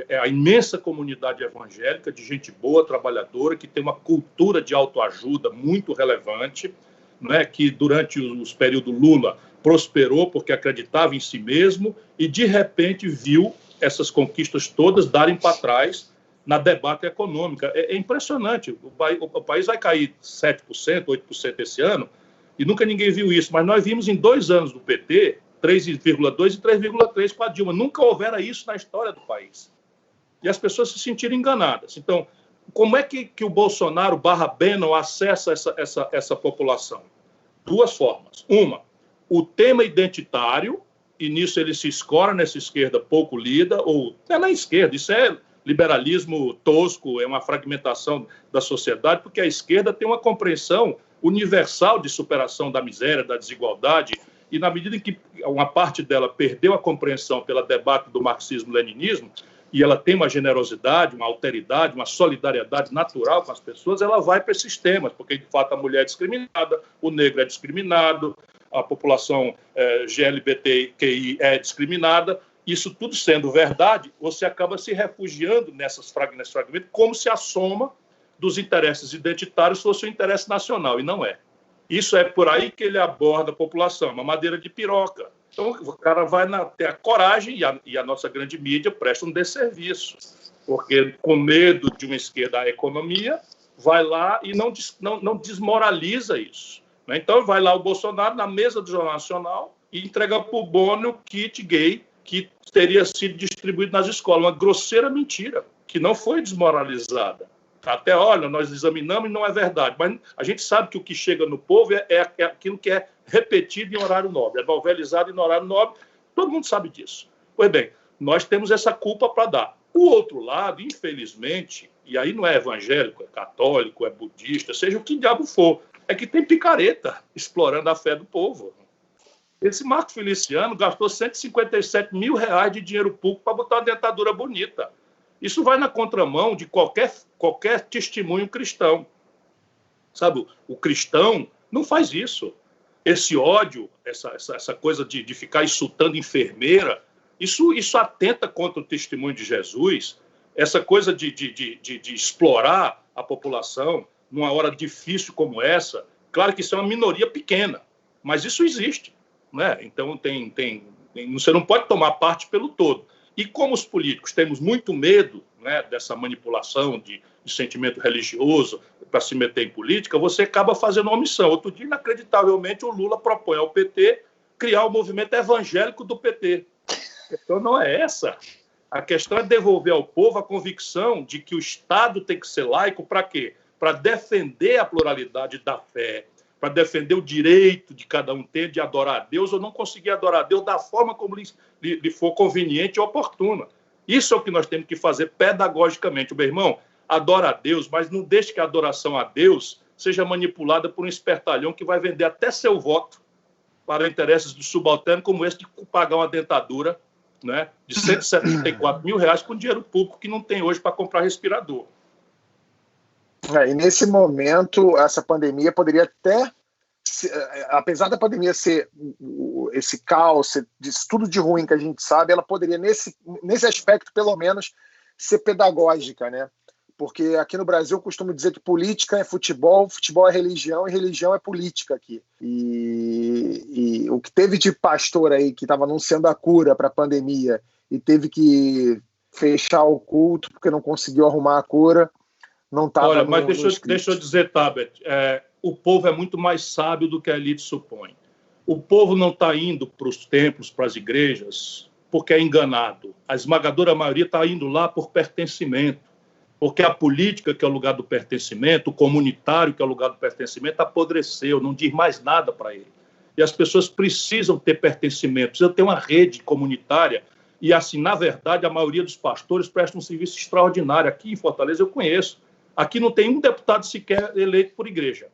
é a imensa comunidade evangélica de gente boa, trabalhadora, que tem uma cultura de autoajuda muito relevante, né, que durante os períodos Lula prosperou porque acreditava em si mesmo e, de repente, viu essas conquistas todas darem para trás na debate econômica. É impressionante. O país vai cair 7%, 8% esse ano, e nunca ninguém viu isso. Mas nós vimos em 2 anos do PT 3,2% e 3,3% com a Dilma. Nunca houvera isso na história do país. E as pessoas se sentiram enganadas. Então, como é que o Bolsonaro /Bannon acessa essa população? 2 formas. Uma, o tema identitário, e nisso ele se escora nessa esquerda pouco lida, ou é na esquerda, isso é liberalismo tosco, é uma fragmentação da sociedade, porque a esquerda tem uma compreensão universal de superação da miséria, da desigualdade, e na medida em que uma parte dela perdeu a compreensão pelo debate do marxismo-leninismo, e ela tem uma generosidade, uma alteridade, uma solidariedade natural com as pessoas, ela vai para esses temas, porque, de fato, a mulher é discriminada, o negro é discriminado, a população LGBTQI é discriminada. Isso tudo sendo verdade, você acaba se refugiando nesse fragmento, como se a soma dos interesses identitários fosse o interesse nacional, e não é. Isso é por aí que ele aborda a população, uma madeira de piroca. Então, o cara vai ter a coragem, e a nossa grande mídia presta um desserviço, porque, com medo de uma esquerda à economia, vai lá e não desmoraliza isso. Né? Então vai lá o Bolsonaro na mesa do Jornal Nacional e entrega para o Boni o kit gay que teria sido distribuído nas escolas. Uma grosseira mentira, que não foi desmoralizada. Até, olha, nós examinamos e não é verdade. Mas a gente sabe que o que chega no povo é aquilo que é repetido em horário nobre, é novelizado em horário nobre. Todo mundo sabe disso. Pois bem, nós temos essa culpa para dar. O outro lado, infelizmente, e aí não é evangélico, é católico, é budista, seja o que diabo for, é que tem picareta explorando a fé do povo. Esse Marco Feliciano gastou R$157 mil de dinheiro público para botar uma dentadura bonita. Isso vai na contramão de qualquer testemunho cristão. Sabe, o cristão não faz isso. Esse ódio, essa coisa de ficar insultando enfermeira, isso atenta contra o testemunho de Jesus. Essa coisa de explorar a população numa hora difícil como essa, claro que isso é uma minoria pequena, mas isso existe. Né? Então, você não pode tomar parte pelo todo. E como os políticos temos muito medo, né, dessa manipulação de sentimento religioso para se meter em política, você acaba fazendo uma omissão. Outro dia, inacreditavelmente, o Lula propõe ao PT criar o movimento evangélico do PT. A questão não é essa. A questão é devolver ao povo a convicção de que o Estado tem que ser laico para quê? Para defender a pluralidade da fé, para defender o direito de cada um ter de adorar a Deus ou não conseguir adorar a Deus da forma como lhe for conveniente e oportuna. Isso é o que nós temos que fazer pedagogicamente. Meu irmão, adora a Deus, mas não deixe que a adoração a Deus seja manipulada por um espertalhão que vai vender até seu voto para interesses do subalterno como esse de pagar uma dentadura, né, de R$174 mil com dinheiro público que não tem hoje para comprar respirador. E nesse momento, essa pandemia poderia até, apesar da pandemia ser esse caos, disso tudo de ruim que a gente sabe, ela poderia, nesse aspecto, pelo menos, ser pedagógica, né? Porque aqui no Brasil eu costumo dizer que política é futebol, futebol é religião e religião é política aqui. E o que teve de pastor aí que estava anunciando a cura para a pandemia e teve que fechar o culto porque não conseguiu arrumar a cura, não estava. Olha, mas deixa eu dizer, Tabet, o povo é muito mais sábio do que a elite supõe. O povo não está indo para os templos, para as igrejas, porque é enganado. A esmagadora maioria está indo lá por pertencimento, porque a política, que é o lugar do pertencimento, o comunitário, que é o lugar do pertencimento, apodreceu, não diz mais nada para ele. E as pessoas precisam ter pertencimento, precisam ter uma rede comunitária. E, assim, na verdade, a maioria dos pastores presta um serviço extraordinário. Aqui em Fortaleza eu conheço. Aqui não tem um deputado sequer eleito por igreja.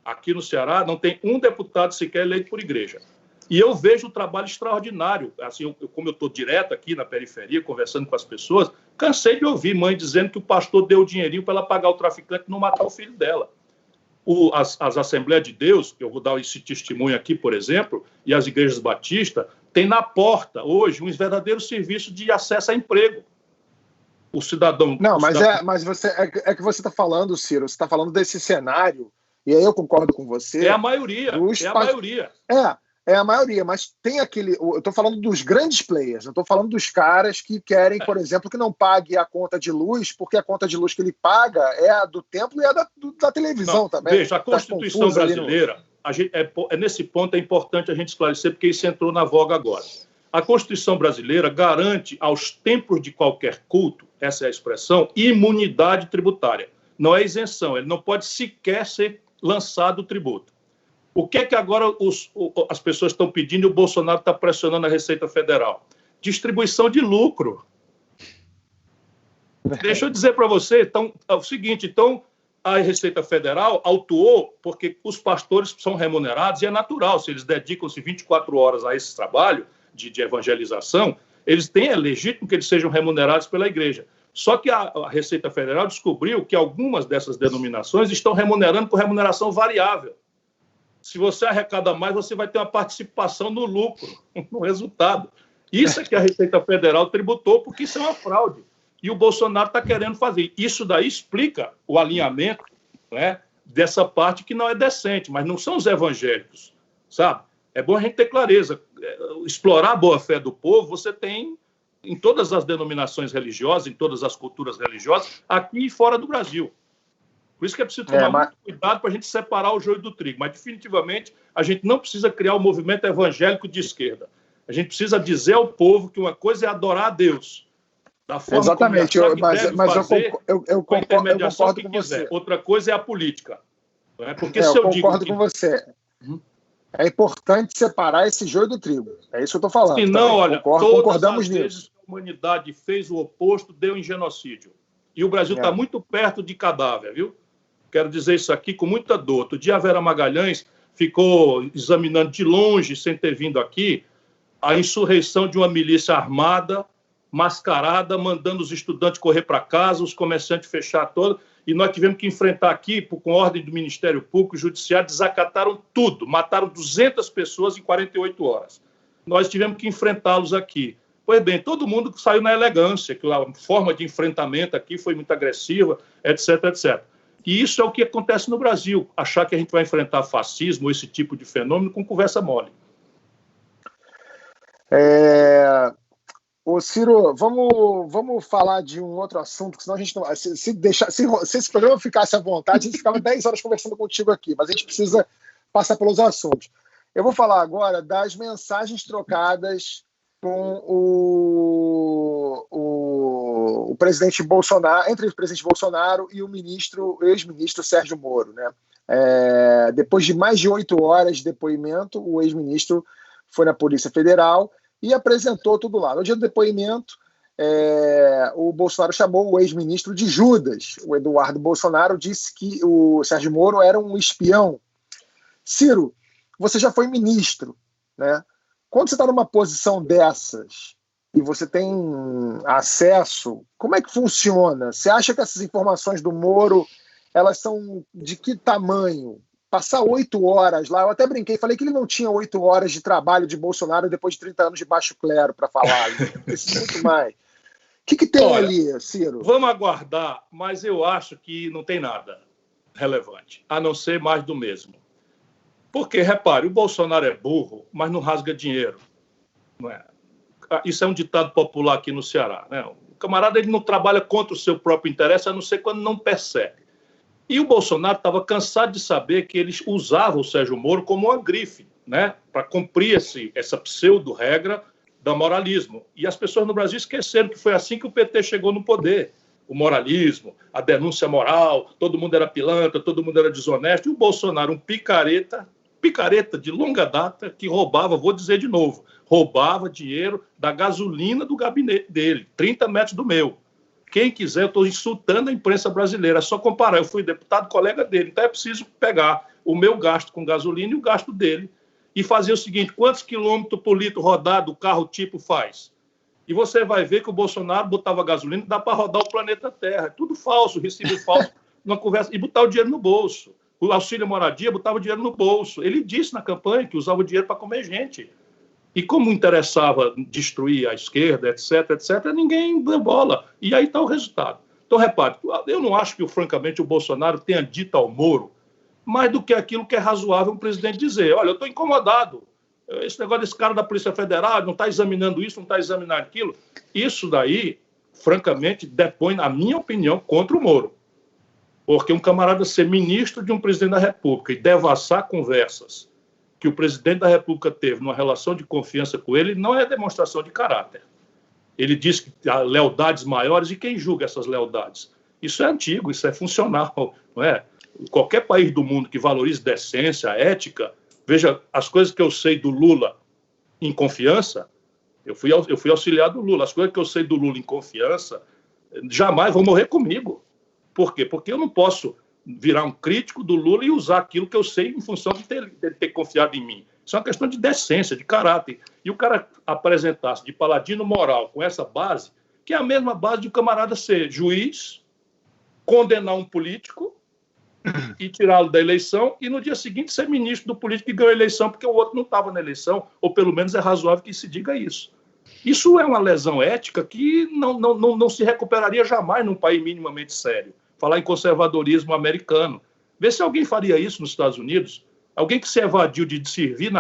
Aqui no Ceará não tem um deputado sequer eleito por igreja. E eu vejo um trabalho extraordinário. Assim, como eu estou direto aqui na periferia, conversando com as pessoas, cansei de ouvir mãe dizendo que o pastor deu o dinheirinho para ela pagar o traficante e não matar o filho dela. As Assembleias de Deus, eu vou dar esse testemunho aqui, por exemplo, e as igrejas batistas, tem na porta, hoje, um verdadeiro serviço de acesso a emprego. O cidadão... Não, mas é que você está falando, Ciro, você está falando desse cenário, e aí eu concordo com você. É a maioria, maioria. É a maioria, mas tem aquele... Eu estou falando dos grandes players, eu estou falando dos caras que querem, por exemplo, que não pague a conta de luz, porque a conta de luz que ele paga é a do templo e a da televisão não, também. Veja, a Constituição brasileira, nesse ponto é importante a gente esclarecer, porque isso entrou na voga agora. A Constituição brasileira garante aos templos de qualquer culto, essa é a expressão, imunidade tributária. Não é isenção, ele não pode sequer ser lançado o tributo. O que é que agora as pessoas estão pedindo e o Bolsonaro está pressionando a Receita Federal? Distribuição de lucro. Deixa eu dizer para você, então, é o seguinte, então a Receita Federal autuou porque os pastores são remunerados e é natural, se eles dedicam-se 24 horas a esse trabalho de evangelização, é legítimo que eles sejam remunerados pela igreja. Só que a Receita Federal descobriu que algumas dessas denominações estão remunerando com remuneração variável. Se você arrecada mais, você vai ter uma participação no lucro, no resultado. Isso é que a Receita Federal tributou, porque isso é uma fraude. E o Bolsonaro está querendo fazer. Isso daí explica o alinhamento, né, dessa parte que não é decente, mas não são os evangélicos, sabe? É bom a gente ter clareza. Explorar a boa-fé do povo, você tem em todas as denominações religiosas, em todas as culturas religiosas, aqui e fora do Brasil. Por isso que é preciso tomar muito cuidado para a gente separar o joio do trigo. Mas, definitivamente, a gente não precisa criar um movimento evangélico de esquerda. A gente precisa dizer ao povo que uma coisa é adorar a Deus, da forma exatamente, como mas eu concordo com quiser. você. Outra coisa é a política. Não é? Porque eu concordo com você. É importante separar esse joio do trigo. É isso que eu estou falando. Senão, olha, concordamos nisso. Vezes que a humanidade fez o oposto, deu em genocídio. E o Brasil está muito perto de cadáver, viu? Quero dizer isso aqui com muita dor. Outro dia a Vera Magalhães ficou examinando de longe, sem ter vindo aqui, a insurreição de uma milícia armada, mascarada, mandando os estudantes correr para casa, os comerciantes fechar todo. E nós tivemos que enfrentar aqui, com ordem do Ministério Público, o Judiciário, desacataram tudo, mataram 200 pessoas em 48 horas. Nós tivemos que enfrentá-los aqui. Pois bem, todo mundo saiu na elegância, que a forma de enfrentamento aqui foi muito agressiva, etc, etc. E isso é o que acontece no Brasil, achar que a gente vai enfrentar fascismo ou esse tipo de fenômeno com conversa mole. Ô, Ciro, vamos falar de um outro assunto, que senão a gente não... Se esse programa ficasse à vontade, a gente ficava 10 horas conversando contigo aqui, mas a gente precisa passar pelos assuntos. Eu vou falar agora das mensagens trocadas com o presidente Bolsonaro, entre o presidente Bolsonaro e o ex-ministro Sérgio Moro, né? Depois de mais de 8 horas de depoimento, o ex-ministro foi na Polícia Federal e apresentou tudo lá. No dia do depoimento, o Bolsonaro chamou o ex-ministro de Judas. O Eduardo Bolsonaro disse que o Sérgio Moro era um espião. Ciro, você já foi ministro, né? Quando você está numa posição dessas e você tem acesso, como é que funciona? Você acha que essas informações do Moro, elas são de que tamanho? Passar 8 horas lá, eu até brinquei, falei que ele não tinha 8 horas de trabalho de Bolsonaro depois de 30 anos de baixo clero para falar, precisa muito mais. O que tem ali, Ciro? Vamos aguardar, mas eu acho que não tem nada relevante, a não ser mais do mesmo. Porque, repare, o Bolsonaro é burro, mas não rasga dinheiro. Não é? Isso é um ditado popular aqui no Ceará. Né? O camarada ele não trabalha contra o seu próprio interesse, a não ser quando não percebe. E o Bolsonaro estava cansado de saber que eles usavam o Sérgio Moro como uma grife, né? Para cumprir essa pseudo-regra do moralismo. E as pessoas no Brasil esqueceram que foi assim que o PT chegou no poder. O moralismo, a denúncia moral, todo mundo era pilantra, todo mundo era desonesto. E o Bolsonaro, um picareta de longa data, que roubava, vou dizer de novo, roubava dinheiro da gasolina do gabinete dele, 30 metros do meu. Quem quiser, eu estou insultando a imprensa brasileira, é só comparar, eu fui deputado colega dele, então é preciso pegar o meu gasto com gasolina e o gasto dele e fazer o seguinte, quantos quilômetros por litro rodado o carro tipo faz? E você vai ver que o Bolsonaro botava gasolina e dá para rodar o planeta Terra, é tudo falso, recibo falso, numa conversa, e botar o dinheiro no bolso. O auxílio moradia botava o dinheiro no bolso. Ele disse na campanha que usava o dinheiro para comer gente. E como interessava destruir a esquerda, etc., etc., ninguém deu bola. E aí está o resultado. Então, repare, eu não acho que, francamente, o Bolsonaro tenha dito ao Moro mais do que aquilo que é razoável um presidente dizer. Olha, eu estou incomodado. Esse negócio desse cara da Polícia Federal não está examinando isso, não está examinando aquilo. Isso daí, francamente, depõe, na minha opinião, contra o Moro. Porque um camarada ser ministro de um presidente da República e devassar conversas que o presidente da República teve numa relação de confiança com ele não é demonstração de caráter. Ele diz que há lealdades maiores e quem julga essas lealdades? Isso é antigo, isso é funcional, não é? Qualquer país do mundo que valorize decência, ética, veja, as coisas que eu sei do Lula em confiança, eu fui auxiliar do Lula, as coisas que eu sei do Lula em confiança jamais vão morrer comigo. Por quê? Porque eu não posso virar um crítico do Lula e usar aquilo que eu sei em função de ele ter confiado em mim. Isso é uma questão de decência, de caráter. E o cara apresentar-se de paladino moral com essa base, que é a mesma base de um camarada ser juiz, condenar um político e tirá-lo da eleição e no dia seguinte ser ministro do político que ganhou a eleição porque o outro não estava na eleição, ou pelo menos é razoável que se diga isso. Isso é uma lesão ética que não se recuperaria jamais num país minimamente sério. Falar em conservadorismo americano. Vê se alguém faria isso nos Estados Unidos. Alguém que se evadiu de servir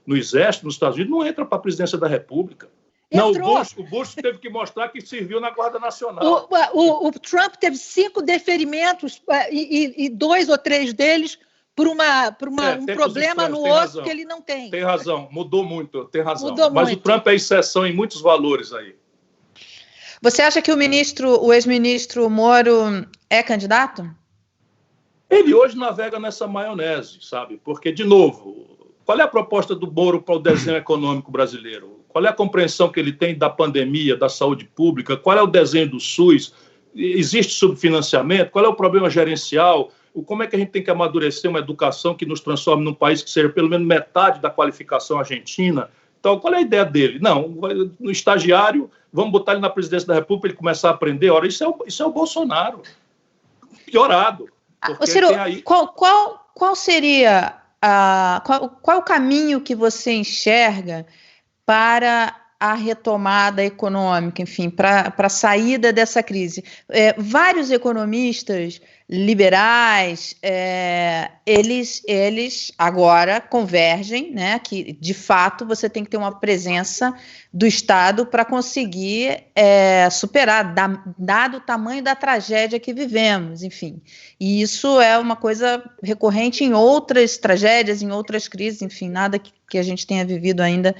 no exército nos Estados Unidos não entra para a presidência da República. Não, entrou. o Bush teve que mostrar que serviu na Guarda Nacional. O Trump teve 5 deferimentos e 2 ou 3 deles por um problema no osso que ele não tem. Tem razão, mudou muito, tem razão. Mudou Mas muito. o Trump é exceção em muitos valores aí. Você acha que o ex-ministro Moro é candidato? Ele hoje navega nessa maionese, sabe? Porque, de novo, qual é a proposta do Moro para o desenho econômico brasileiro? Qual é a compreensão que ele tem da pandemia, da saúde pública? Qual é o desenho do SUS? Existe subfinanciamento? Qual é o problema gerencial? Como é que a gente tem que amadurecer uma educação que nos transforme num país que seja pelo menos metade da qualificação argentina? Então, qual é a ideia dele? Não, no estagiário, vamos botar ele na presidência da República, ele começar a aprender. Ora, isso é o Bolsonaro. Piorado. Ciro, qual seria qual o caminho que você enxerga para a retomada econômica, enfim, para a saída dessa crise? Vários economistas liberais, eles agora convergem, né, que, de fato, você tem que ter uma presença do Estado para conseguir superar, dado o tamanho da tragédia que vivemos, enfim. E isso é uma coisa recorrente em outras tragédias, em outras crises, enfim, nada que a gente tenha vivido ainda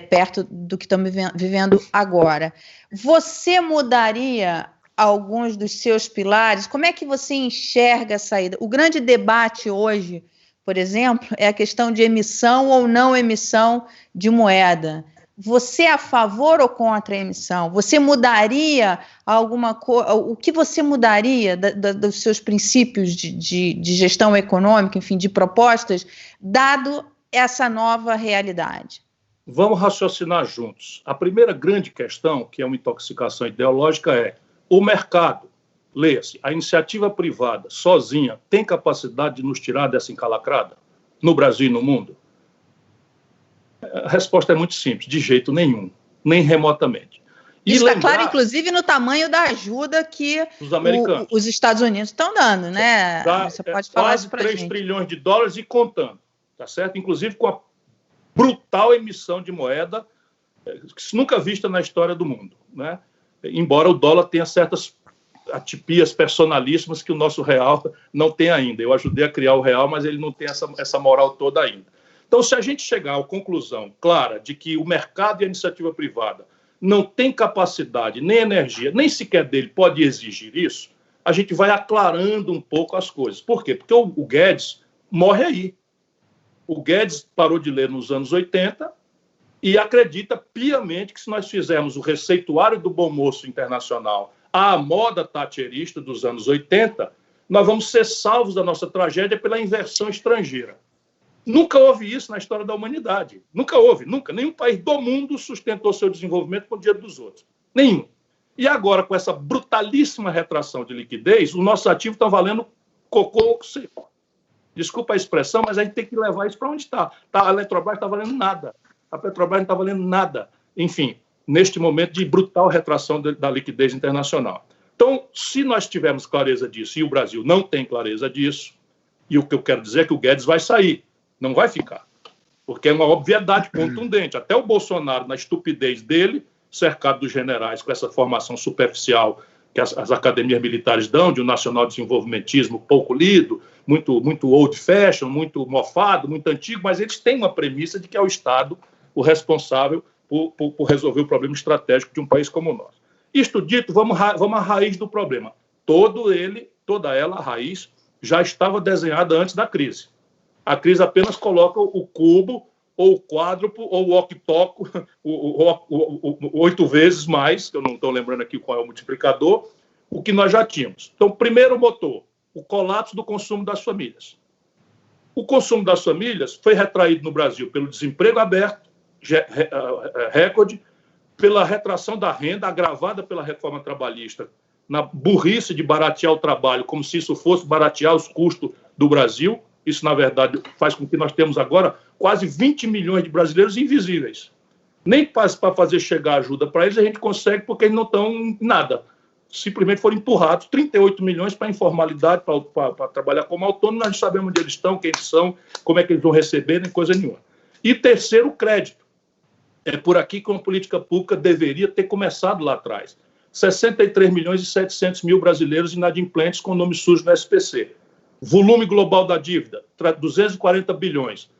perto do que estamos vivendo agora. Você mudaria alguns dos seus pilares? Como é que você enxerga a saída? O grande debate hoje, por exemplo, é a questão de emissão ou não emissão de moeda. Você é a favor ou contra a emissão? Você mudaria alguma coisa? O que você mudaria dos seus princípios de gestão econômica, enfim, de propostas, dado essa nova realidade? Vamos raciocinar juntos. A primeira grande questão, que é uma intoxicação ideológica, é o mercado, leia-se, a iniciativa privada, sozinha, tem capacidade de nos tirar dessa encalacrada? No Brasil e no mundo? A resposta é muito simples, de jeito nenhum, nem remotamente. Isso está claro, inclusive, no tamanho da ajuda que os Estados Unidos estão dando, né? Você pode falar isso para a gente. Quase 3 trilhões de dólares e contando, tá certo? Inclusive com a brutal emissão de moeda, nunca vista na história do mundo, né? Embora o dólar tenha certas atipias personalíssimas que o nosso real não tem ainda. Eu ajudei a criar o real, mas ele não tem essa moral toda ainda. Então, se a gente chegar à conclusão clara de que o mercado e a iniciativa privada não tem capacidade, nem energia, nem sequer dele pode exigir isso, a gente vai aclarando um pouco as coisas. Por quê? Porque o Guedes morre aí. O Guedes parou de ler nos anos 80 e acredita piamente que se nós fizermos o receituário do bom moço internacional à moda thatcherista dos anos 80, nós vamos ser salvos da nossa tragédia pela inversão estrangeira. Nunca houve isso na história da humanidade. Nunca houve, nunca. Nenhum país do mundo sustentou seu desenvolvimento com o dinheiro dos outros. Nenhum. E agora, com essa brutalíssima retração de liquidez, os nossos ativos estão valendo cocô seco. Desculpa a expressão, mas a gente tem que levar isso para onde está. A Eletrobras está valendo nada. A Petrobras não está valendo nada. Enfim, neste momento de brutal retração da liquidez internacional. Então, se nós tivermos clareza disso, e o Brasil não tem clareza disso, e o que eu quero dizer é que o Guedes vai sair, não vai ficar. Porque é uma obviedade contundente. Até o Bolsonaro, na estupidez dele, cercado dos generais, com essa formação superficial que as academias militares dão, de um nacional-desenvolvimentismo pouco lido, muito old-fashion, muito mofado, muito antigo, mas eles têm uma premissa de que é o Estado o responsável por resolver o problema estratégico de um país como o nosso. Isto dito, vamos à raiz do problema. Toda ela, a raiz, já estava desenhada antes da crise. A crise apenas coloca o cubo, ou o quádruplo, ou o octógono, 8 vezes mais, que eu não estou lembrando aqui qual é o multiplicador, o que nós já tínhamos. Então, primeiro motor, o colapso do consumo das famílias. O consumo das famílias foi retraído no Brasil pelo desemprego aberto, recorde, pela retração da renda agravada pela reforma trabalhista, na burrice de baratear o trabalho, como se isso fosse baratear os custos do Brasil. Isso, na verdade, faz com que nós temos agora quase 20 milhões de brasileiros invisíveis. Nem para fazer chegar ajuda para eles a gente consegue, porque eles não estão em nada. Simplesmente foram empurrados 38 milhões para a informalidade, para trabalhar como autônomo. Nós não sabemos onde eles estão, quem eles são, como é que eles vão receber, nem coisa nenhuma. E terceiro, o crédito. É por aqui que uma política pública deveria ter começado lá atrás. 63 milhões e 700 mil brasileiros inadimplentes com nome sujo no SPC. Volume global da dívida, 240 bilhões.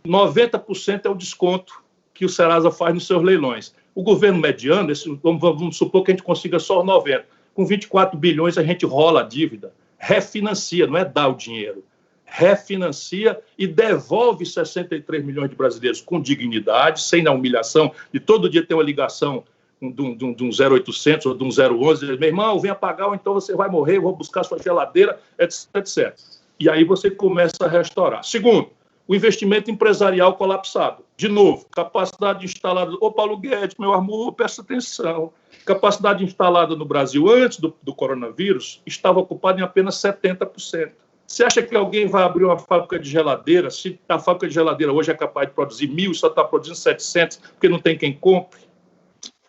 90% é o desconto que o Serasa faz nos seus leilões. O governo mediano, vamos supor que a gente consiga só 90. Com 24 bilhões a gente rola a dívida, refinancia, não é dar o dinheiro. Refinancia e devolve 63 milhões de brasileiros com dignidade, sem a humilhação de todo dia ter uma ligação de um 0800 ou de um 011, meu irmão, venha pagar ou então você vai morrer, eu vou buscar sua geladeira, etc, etc. E aí você começa a restaurar. Segundo, o investimento empresarial colapsado. De novo, capacidade instalada... Ô, Paulo Guedes, meu amor, presta atenção. Capacidade instalada no Brasil antes do coronavírus estava ocupada em apenas 70%. Você acha que alguém vai abrir uma fábrica de geladeira, se a fábrica de geladeira hoje é capaz de produzir 1.000 e só está produzindo 700 porque não tem quem compre?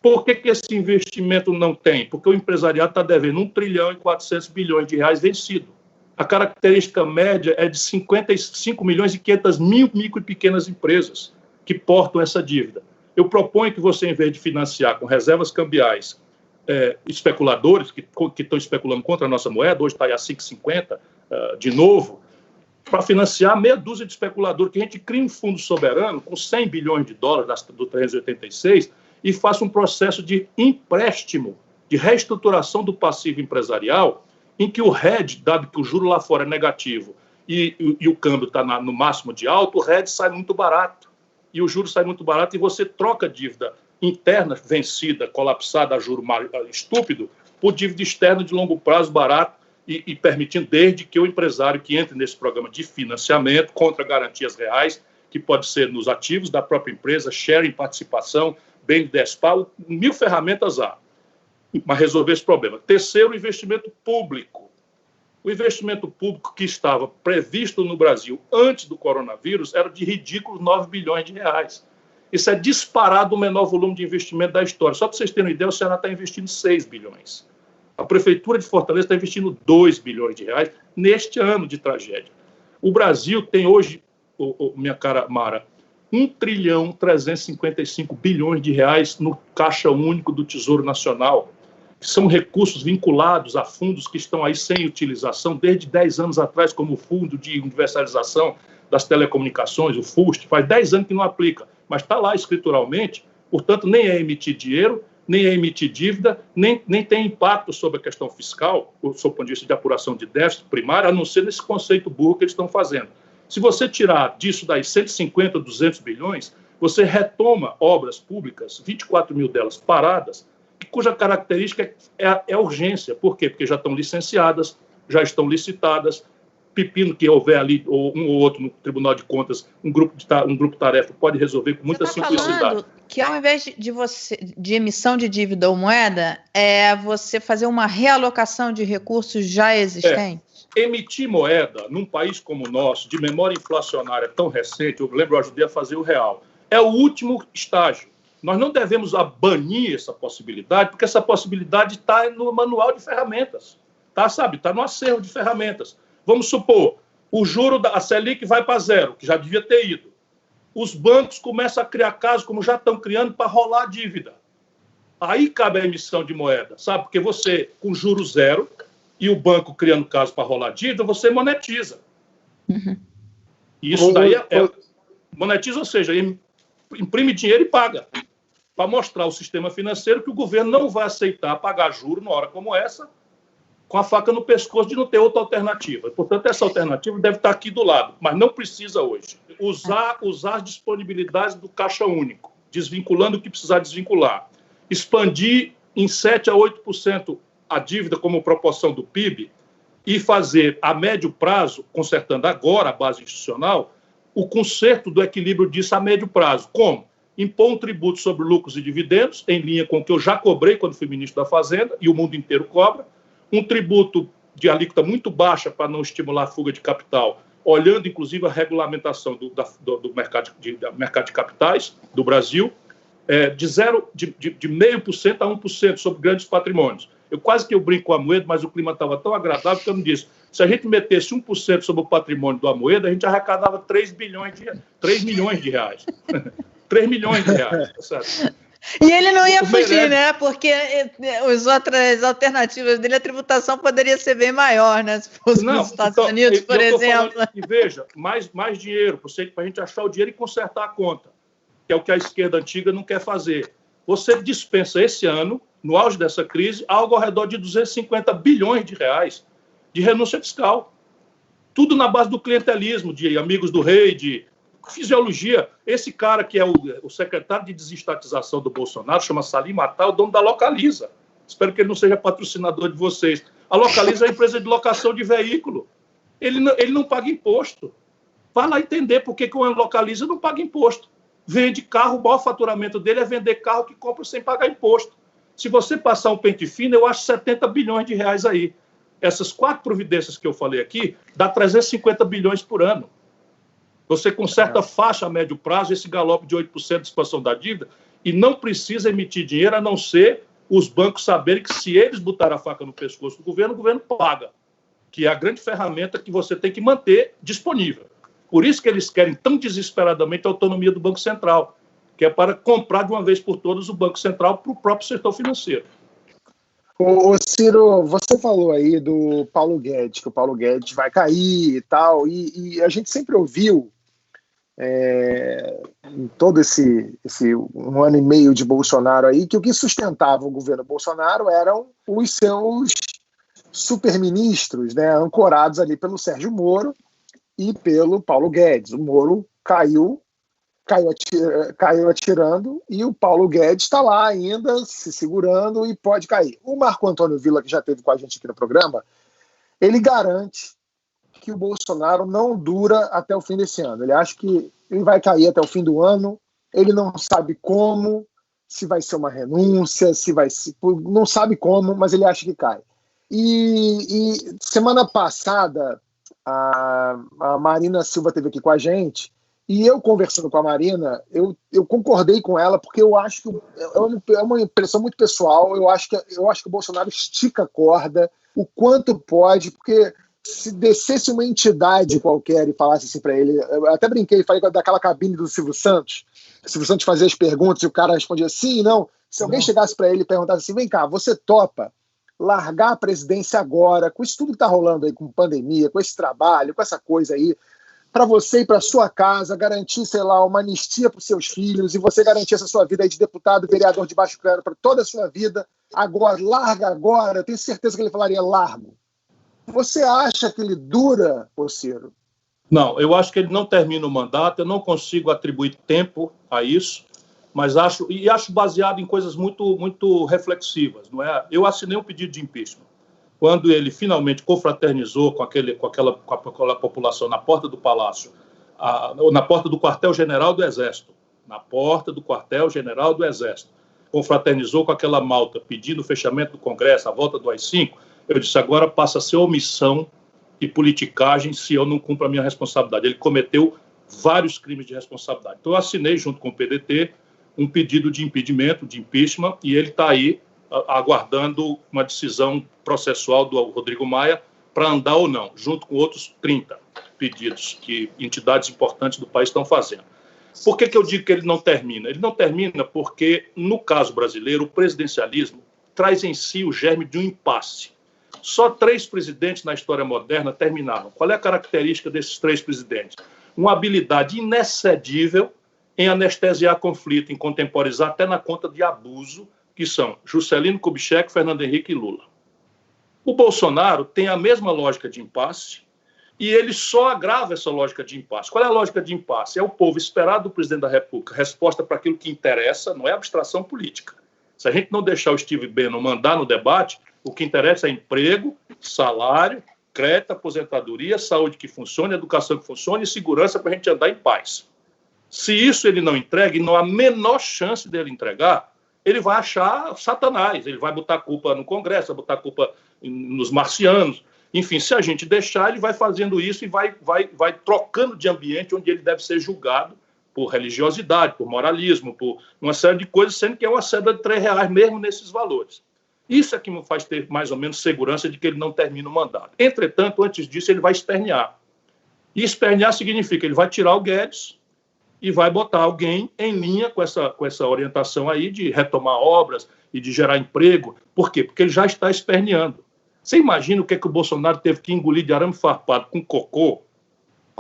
Por que esse investimento não tem? Porque o empresariado está devendo 1 trilhão e 400 bilhões de reais vencido. A característica média é de 55 milhões e 500 mil micro e pequenas empresas que portam essa dívida. Eu proponho que você, em vez de financiar com reservas cambiais especuladores que estão especulando contra a nossa moeda, hoje está aí a 5,50 de novo, para financiar meia dúzia de especuladores, que a gente crie um fundo soberano com 100 bilhões de dólares do 386 e faça um processo de empréstimo, de reestruturação do passivo empresarial, em que o hedge, dado que o juro lá fora é negativo e o câmbio está no máximo de alto, o hedge sai muito barato. E o juro sai muito barato e você troca dívida interna vencida, colapsada a juro estúpido, por dívida externa de longo prazo barato e permitindo, desde que o empresário que entre nesse programa de financiamento contra garantias reais, que pode ser nos ativos da própria empresa, sharing, participação, BNDES-PAL, 1000 ferramentas há. Mas resolver esse problema. Terceiro, o investimento público. O investimento público que estava previsto no Brasil antes do coronavírus era de ridículos 9 bilhões de reais. Isso é disparado o menor volume de investimento da história. Só para vocês terem uma ideia, o Ceará está investindo 6 bilhões. A Prefeitura de Fortaleza está investindo 2 bilhões de reais neste ano de tragédia. O Brasil tem hoje, minha cara Mara, 1 trilhão 355 bilhões de reais no Caixa Único do Tesouro Nacional, que são recursos vinculados a fundos que estão aí sem utilização desde 10 anos atrás, como o Fundo de Universalização das Telecomunicações, o FUST, faz 10 anos que não aplica, mas está lá escrituralmente, portanto, nem é emitir dinheiro, nem é emitir dívida, nem tem impacto sobre a questão fiscal, sob o ponto de vista de apuração de déficit primário, a não ser nesse conceito burro que eles estão fazendo. Se você tirar disso daí 150, 200 bilhões, você retoma obras públicas, 24 mil delas paradas, cuja característica é a urgência. Por quê? Porque já estão licenciadas, já estão licitadas, pepino que houver ali, ou um ou outro no Tribunal de Contas, um grupo de tarefa pode resolver com muita simplicidade. Você está falando que ao invés de emissão de dívida ou moeda, é você fazer uma realocação de recursos já existentes? Emitir moeda num país como o nosso, de memória inflacionária tão recente, eu lembro, eu ajudei a fazer o real, é o último estágio. Nós não devemos banir essa possibilidade, porque essa possibilidade está no manual de ferramentas. Está no acervo de ferramentas. Vamos supor, o juro da Selic vai para zero, que já devia ter ido. Os bancos começam a criar casos, como já estão criando, para rolar a dívida. Aí cabe a emissão de moeda, sabe? Porque você, com juro zero, e o banco criando caso para rolar a dívida, você monetiza. Uhum. Isso daí monetiza, ou seja, imprime dinheiro e paga, para mostrar ao sistema financeiro que o governo não vai aceitar pagar juro numa hora como essa, com a faca no pescoço, de não ter outra alternativa. Portanto, essa alternativa deve estar aqui do lado, mas não precisa hoje. Usar as disponibilidades do Caixa Único, desvinculando o que precisar desvincular. Expandir em 7% a 8% a dívida como proporção do PIB e fazer, a médio prazo, consertando agora a base institucional, o conserto do equilíbrio disso a médio prazo. Como? Impor um tributo sobre lucros e dividendos, em linha com o que eu já cobrei quando fui ministro da Fazenda, e o mundo inteiro cobra, um tributo de alíquota muito baixa para não estimular a fuga de capital, olhando, inclusive, a regulamentação do mercado de capitais do Brasil, de 0,5% a 1% sobre grandes patrimônios. Eu brinco com a Amoedo, mas o clima estava tão agradável que eu me disse, se a gente metesse 1% sobre o patrimônio do Amoedo, a gente arrecadava 3 milhões de reais. 3 milhões de reais, tá certo? E ele não ia fugir, né? Porque as outras alternativas dele, a tributação poderia ser bem maior, né? Se fosse nos Estados Unidos, por exemplo. Falando, e veja, mais dinheiro, para a gente achar o dinheiro e consertar a conta, que é o que a esquerda antiga não quer fazer. Você dispensa esse ano, no auge dessa crise, algo ao redor de 250 bilhões de reais de renúncia fiscal. Tudo na base do clientelismo, de amigos do rei, de fisiologia. Esse cara que é o secretário de desestatização do Bolsonaro, chama Salim Matar, o dono da Localiza. Espero que ele não seja patrocinador de vocês. A Localiza é a empresa de locação de veículo. Ele não paga imposto. Vá lá entender por que o Localiza não paga imposto. Vende carro, o maior faturamento dele é vender carro que compra sem pagar imposto. Se você passar um pente fino, eu acho 70 bilhões de reais aí. Essas 4 providências que eu falei aqui, dá 350 bilhões por ano. Você conserta faixa a médio prazo, esse galope de 8% de expansão da dívida, e não precisa emitir dinheiro, a não ser os bancos saberem que se eles botarem a faca no pescoço do governo, o governo paga, que é a grande ferramenta que você tem que manter disponível. Por isso que eles querem tão desesperadamente a autonomia do Banco Central, que é para comprar de uma vez por todas o Banco Central para o próprio setor financeiro. Ô Ciro, você falou aí do Paulo Guedes, que o Paulo Guedes vai cair e tal, e a gente sempre ouviu, em todo esse 1 ano e meio de Bolsonaro aí, que o que sustentava o governo Bolsonaro eram os seus superministros, né, ancorados ali pelo Sérgio Moro e pelo Paulo Guedes. O Moro caiu atirando e o Paulo Guedes está lá ainda se segurando e pode cair. O Marco Antônio Villa, que já esteve com a gente aqui no programa, ele garante que o Bolsonaro não dura até o fim desse ano. Ele acha que ele vai cair até o fim do ano, ele não sabe como, se vai ser uma renúncia, não sabe como, mas ele acha que cai. E semana passada, a Marina Silva esteve aqui com a gente, e eu conversando com a Marina, eu concordei com ela, porque eu acho que é uma impressão muito pessoal, eu acho que o Bolsonaro estica a corda o quanto pode, porque se descesse uma entidade qualquer e falasse assim para ele, eu até brinquei, falei daquela cabine do Silvio Santos, o Silvio Santos fazia as perguntas e o cara respondia sim, não. Se alguém chegasse para ele e perguntasse assim, vem cá, você topa largar a presidência agora, com isso tudo que está rolando aí, com pandemia, com esse trabalho, com essa coisa aí, para você ir para sua casa, garantir, sei lá, uma anistia para os seus filhos e você garantir essa sua vida aí de deputado, vereador de baixo clero para toda a sua vida, agora, larga agora, eu tenho certeza que ele falaria largo. Você acha que ele dura, Ciro? Não, eu acho que ele não termina o mandato, eu não consigo atribuir tempo a isso, mas acho baseado em coisas muito, muito reflexivas, não é? Eu assinei um pedido de impeachment. Quando ele finalmente confraternizou com aquela população na porta do Palácio, na porta do quartel-general do Exército, confraternizou com aquela malta pedindo o fechamento do Congresso, a volta do AI-5, eu disse, agora passa a ser omissão e politicagem se eu não cumpro a minha responsabilidade. Ele cometeu vários crimes de responsabilidade. Então eu assinei, junto com o PDT, um pedido de impedimento, de impeachment, e ele está aí aguardando uma decisão processual do Rodrigo Maia para andar ou não, junto com outros 30 pedidos que entidades importantes do país estão fazendo. Por que eu digo que ele não termina? Ele não termina porque, no caso brasileiro, o presidencialismo traz em si o germe de um impasse. Só 3 presidentes na história moderna terminaram. Qual é a característica desses 3 presidentes? Uma habilidade inexcedível em anestesiar conflito, em contemporizar até na conta de abuso, que são Juscelino Kubitschek, Fernando Henrique e Lula. O Bolsonaro tem a mesma lógica de impasse e ele só agrava essa lógica de impasse. Qual é a lógica de impasse? É o povo esperar do presidente da República resposta para aquilo que interessa, não é abstração política. Se a gente não deixar o Steve Bannon mandar no debate, o que interessa é emprego, salário, crédito, aposentadoria, saúde que funcione, educação que funcione e segurança para a gente andar em paz. Se isso ele não entrega, e não há a menor chance dele entregar, ele vai achar Satanás, ele vai botar a culpa no Congresso, vai botar a culpa nos marcianos. Enfim, se a gente deixar, ele vai fazendo isso e vai trocando de ambiente onde ele deve ser julgado por religiosidade, por moralismo, por uma série de coisas, sendo que é uma cédula de R$3 mesmo nesses valores. Isso é que me faz ter mais ou menos segurança de que ele não termina o mandato. Entretanto, antes disso, ele vai espernear. E espernear significa que ele vai tirar o Guedes e vai botar alguém em linha com essa orientação aí de retomar obras e de gerar emprego. Por quê? Porque ele já está esperneando. Você imagina o que o Bolsonaro teve que engolir de arame farpado com cocô,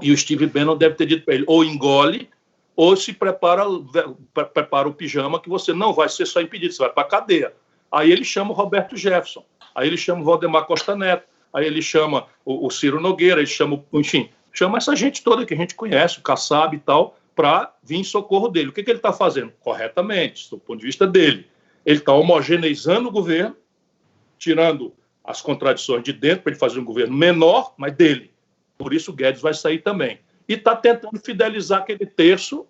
e o Steve Bannon deve ter dito para ele, ou engole, ou se prepara o pijama, que você não vai ser só impedido, você vai para a cadeia. Aí ele chama o Roberto Jefferson, aí ele chama o Valdemar Costa Neto, aí ele chama o Ciro Nogueira, ele chama, enfim, chama essa gente toda que a gente conhece, o Kassab e tal, para vir em socorro dele. O que ele está fazendo? Corretamente, do ponto de vista dele. Ele está homogeneizando o governo, tirando as contradições de dentro, para ele fazer um governo menor, mas dele. Por isso o Guedes vai sair também. E está tentando fidelizar aquele terço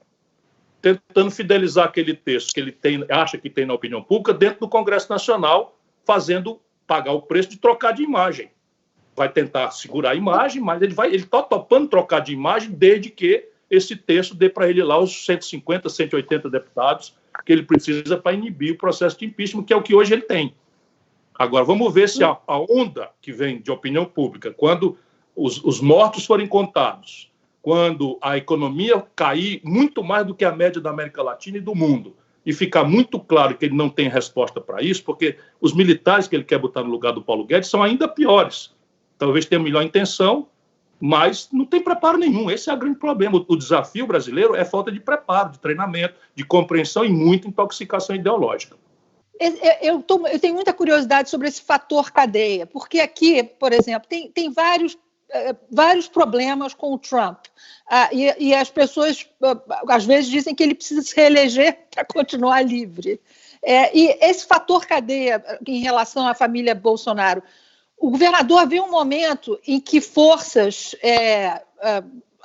que ele acha que tem na opinião pública dentro do Congresso Nacional, fazendo pagar o preço de trocar de imagem. Vai tentar segurar a imagem, mas ele está topando trocar de imagem desde que esse terço dê para ele lá os 150, 180 deputados que ele precisa para inibir o processo de impeachment, que é o que hoje ele tem. Agora, vamos ver se a onda que vem de opinião pública, quando os mortos forem contados, quando a economia cair muito mais do que a média da América Latina e do mundo, e ficar muito claro que ele não tem resposta para isso, porque os militares que ele quer botar no lugar do Paulo Guedes são ainda piores. Talvez tenha melhor intenção, mas não tem preparo nenhum. Esse é o grande problema. O desafio brasileiro é falta de preparo, de treinamento, de compreensão e muita intoxicação ideológica. Eu tenho muita curiosidade sobre esse fator cadeia, porque aqui, por exemplo, tem vários problemas com o Trump. E as pessoas, às vezes, dizem que ele precisa se reeleger para continuar livre. E esse fator cadeia em relação à família Bolsonaro, o governador vê um momento em que forças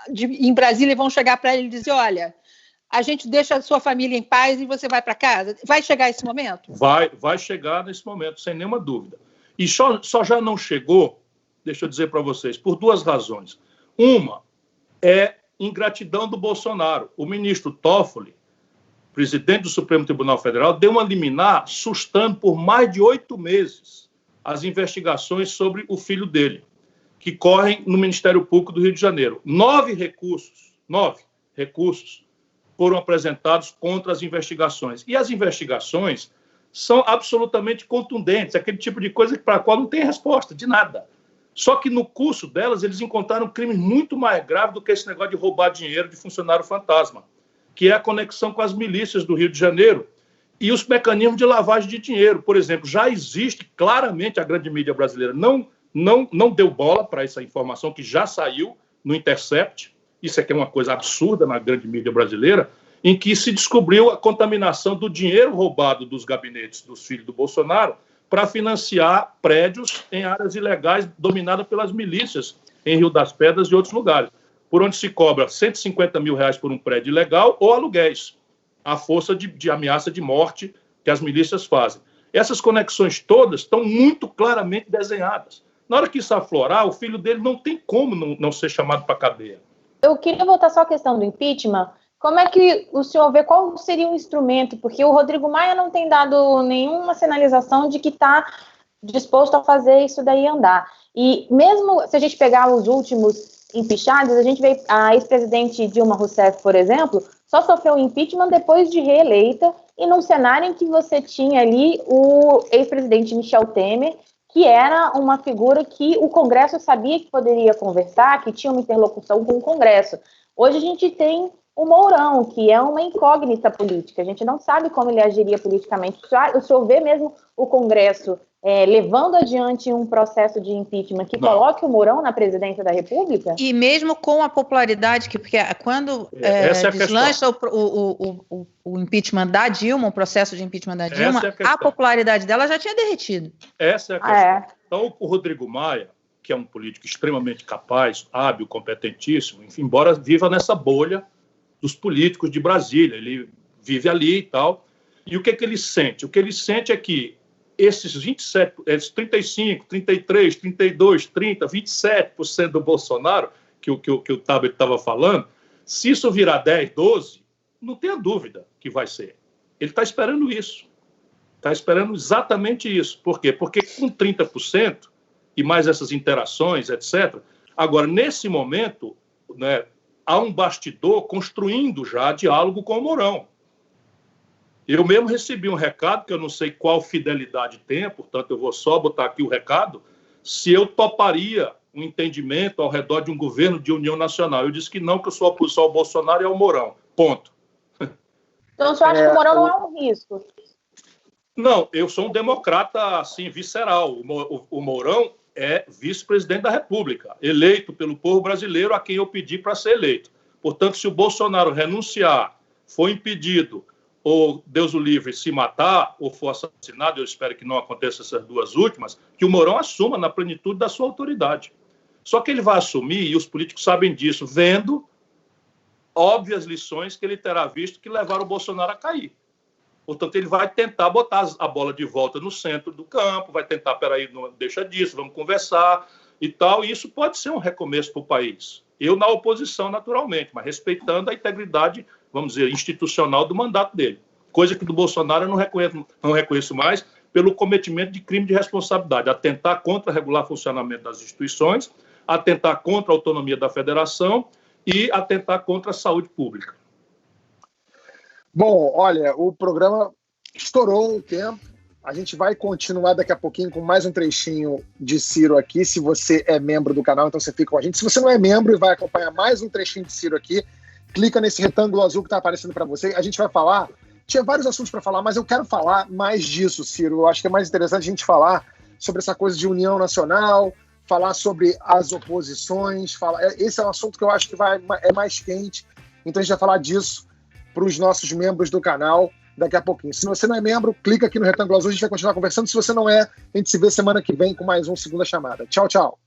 em Brasília vão chegar para ele e dizer, olha, a gente deixa a sua família em paz e você vai para casa. Vai chegar esse momento? Vai chegar nesse momento, sem nenhuma dúvida. E só já não chegou, deixa eu dizer para vocês, por duas razões. Uma é ingratidão do Bolsonaro. O ministro Toffoli, presidente do Supremo Tribunal Federal, deu uma liminar sustando por mais de 8 meses as investigações sobre o filho dele, que correm no Ministério Público do Rio de Janeiro. 9 recursos foram apresentados contra as investigações. E as investigações são absolutamente contundentes, aquele tipo de coisa para a qual não tem resposta, de nada. Só que no curso delas, eles encontraram crimes muito mais graves do que esse negócio de roubar dinheiro de funcionário fantasma, que é a conexão com as milícias do Rio de Janeiro e os mecanismos de lavagem de dinheiro. Por exemplo, já existe claramente, a grande mídia brasileira não deu bola para essa informação que já saiu no Intercept. Isso aqui é uma coisa absurda na grande mídia brasileira, em que se descobriu a contaminação do dinheiro roubado dos gabinetes dos filhos do Bolsonaro para financiar prédios em áreas ilegais dominadas pelas milícias em Rio das Pedras e outros lugares, por onde se cobra R$150 mil por um prédio ilegal ou aluguéis, à força de ameaça de morte que as milícias fazem. Essas conexões todas estão muito claramente desenhadas. Na hora que isso aflorar, o filho dele não tem como não ser chamado para a cadeia. Eu queria voltar só à questão do impeachment. Como é que o senhor vê qual seria o instrumento? Porque o Rodrigo Maia não tem dado nenhuma sinalização de que está disposto a fazer isso daí andar. E mesmo se a gente pegar os últimos impeachados, a gente vê a ex-presidente Dilma Rousseff, por exemplo, só sofreu impeachment depois de reeleita e num cenário em que você tinha ali o ex-presidente Michel Temer, que era uma figura que o Congresso sabia que poderia conversar, que tinha uma interlocução com o Congresso. Hoje a gente tem o Mourão, que é uma incógnita política. A gente não sabe como ele agiria politicamente. O senhor vê mesmo o Congresso levando adiante um processo de impeachment que coloque o Mourão na presidência da República? E mesmo com a popularidade, porque quando deslancha o impeachment da Dilma, o processo de impeachment da Dilma, a popularidade dela já tinha derretido. Essa é a questão. Então, o Rodrigo Maia, que é um político extremamente capaz, hábil, competentíssimo, enfim, embora viva nessa bolha dos políticos de Brasília, ele vive ali e tal. E o que ele sente? O que ele sente é que esses 35, 33, 32, 30, 27% do Bolsonaro, que o Tabet estava falando, se isso virar 10, 12, não tenha dúvida que vai ser. Ele está esperando isso. Está esperando exatamente isso. Por quê? Porque com 30% e mais essas interações, etc. Agora, nesse momento, né, há um bastidor construindo já diálogo com o Mourão. Eu mesmo recebi um recado, que eu não sei qual fidelidade tem, portanto eu vou só botar aqui o recado, se eu toparia um entendimento ao redor de um governo de união nacional. Eu disse que não, que eu sou oposição ao Bolsonaro e ao Mourão. Ponto. Então, você acha que o Mourão não é um risco? Não, eu sou um democrata, assim, visceral. O Mourão é vice-presidente da República, eleito pelo povo brasileiro, a quem eu pedi para ser eleito. Portanto, se o Bolsonaro renunciar, for impedido, ou, Deus o livre, se matar, ou for assassinado, eu espero que não aconteça essas duas últimas, que o Mourão assuma na plenitude da sua autoridade. Só que ele vai assumir, e os políticos sabem disso, vendo óbvias lições que ele terá visto que levaram o Bolsonaro a cair. Portanto, ele vai tentar botar a bola de volta no centro do campo, vai tentar, peraí, não deixa disso, vamos conversar e tal, e isso pode ser um recomeço para o país. Eu na oposição, naturalmente, mas respeitando a integridade, vamos dizer, institucional do mandato dele. Coisa que do Bolsonaro eu não reconheço mais pelo cometimento de crime de responsabilidade, atentar contra o regular funcionamento das instituições, atentar contra a autonomia da federação e atentar contra a saúde pública. Bom, olha, o programa estourou o tempo. A gente vai continuar daqui a pouquinho com mais um trechinho de Ciro aqui. Se você é membro do canal, então você fica com a gente. Se você não é membro e vai acompanhar mais um trechinho de Ciro aqui, clica nesse retângulo azul que está aparecendo para você. A gente vai falar, tinha vários assuntos para falar, mas eu quero falar mais disso, Ciro. Eu acho que é mais interessante a gente falar sobre essa coisa de união nacional, falar sobre as oposições. Esse é um assunto que eu acho que é mais quente. Então a gente vai falar disso para os nossos membros do canal daqui a pouquinho. Se você não é membro, clica aqui no retângulo azul, a gente vai continuar conversando. Se você não é, a gente se vê semana que vem com mais um Segunda Chamada. Tchau, tchau.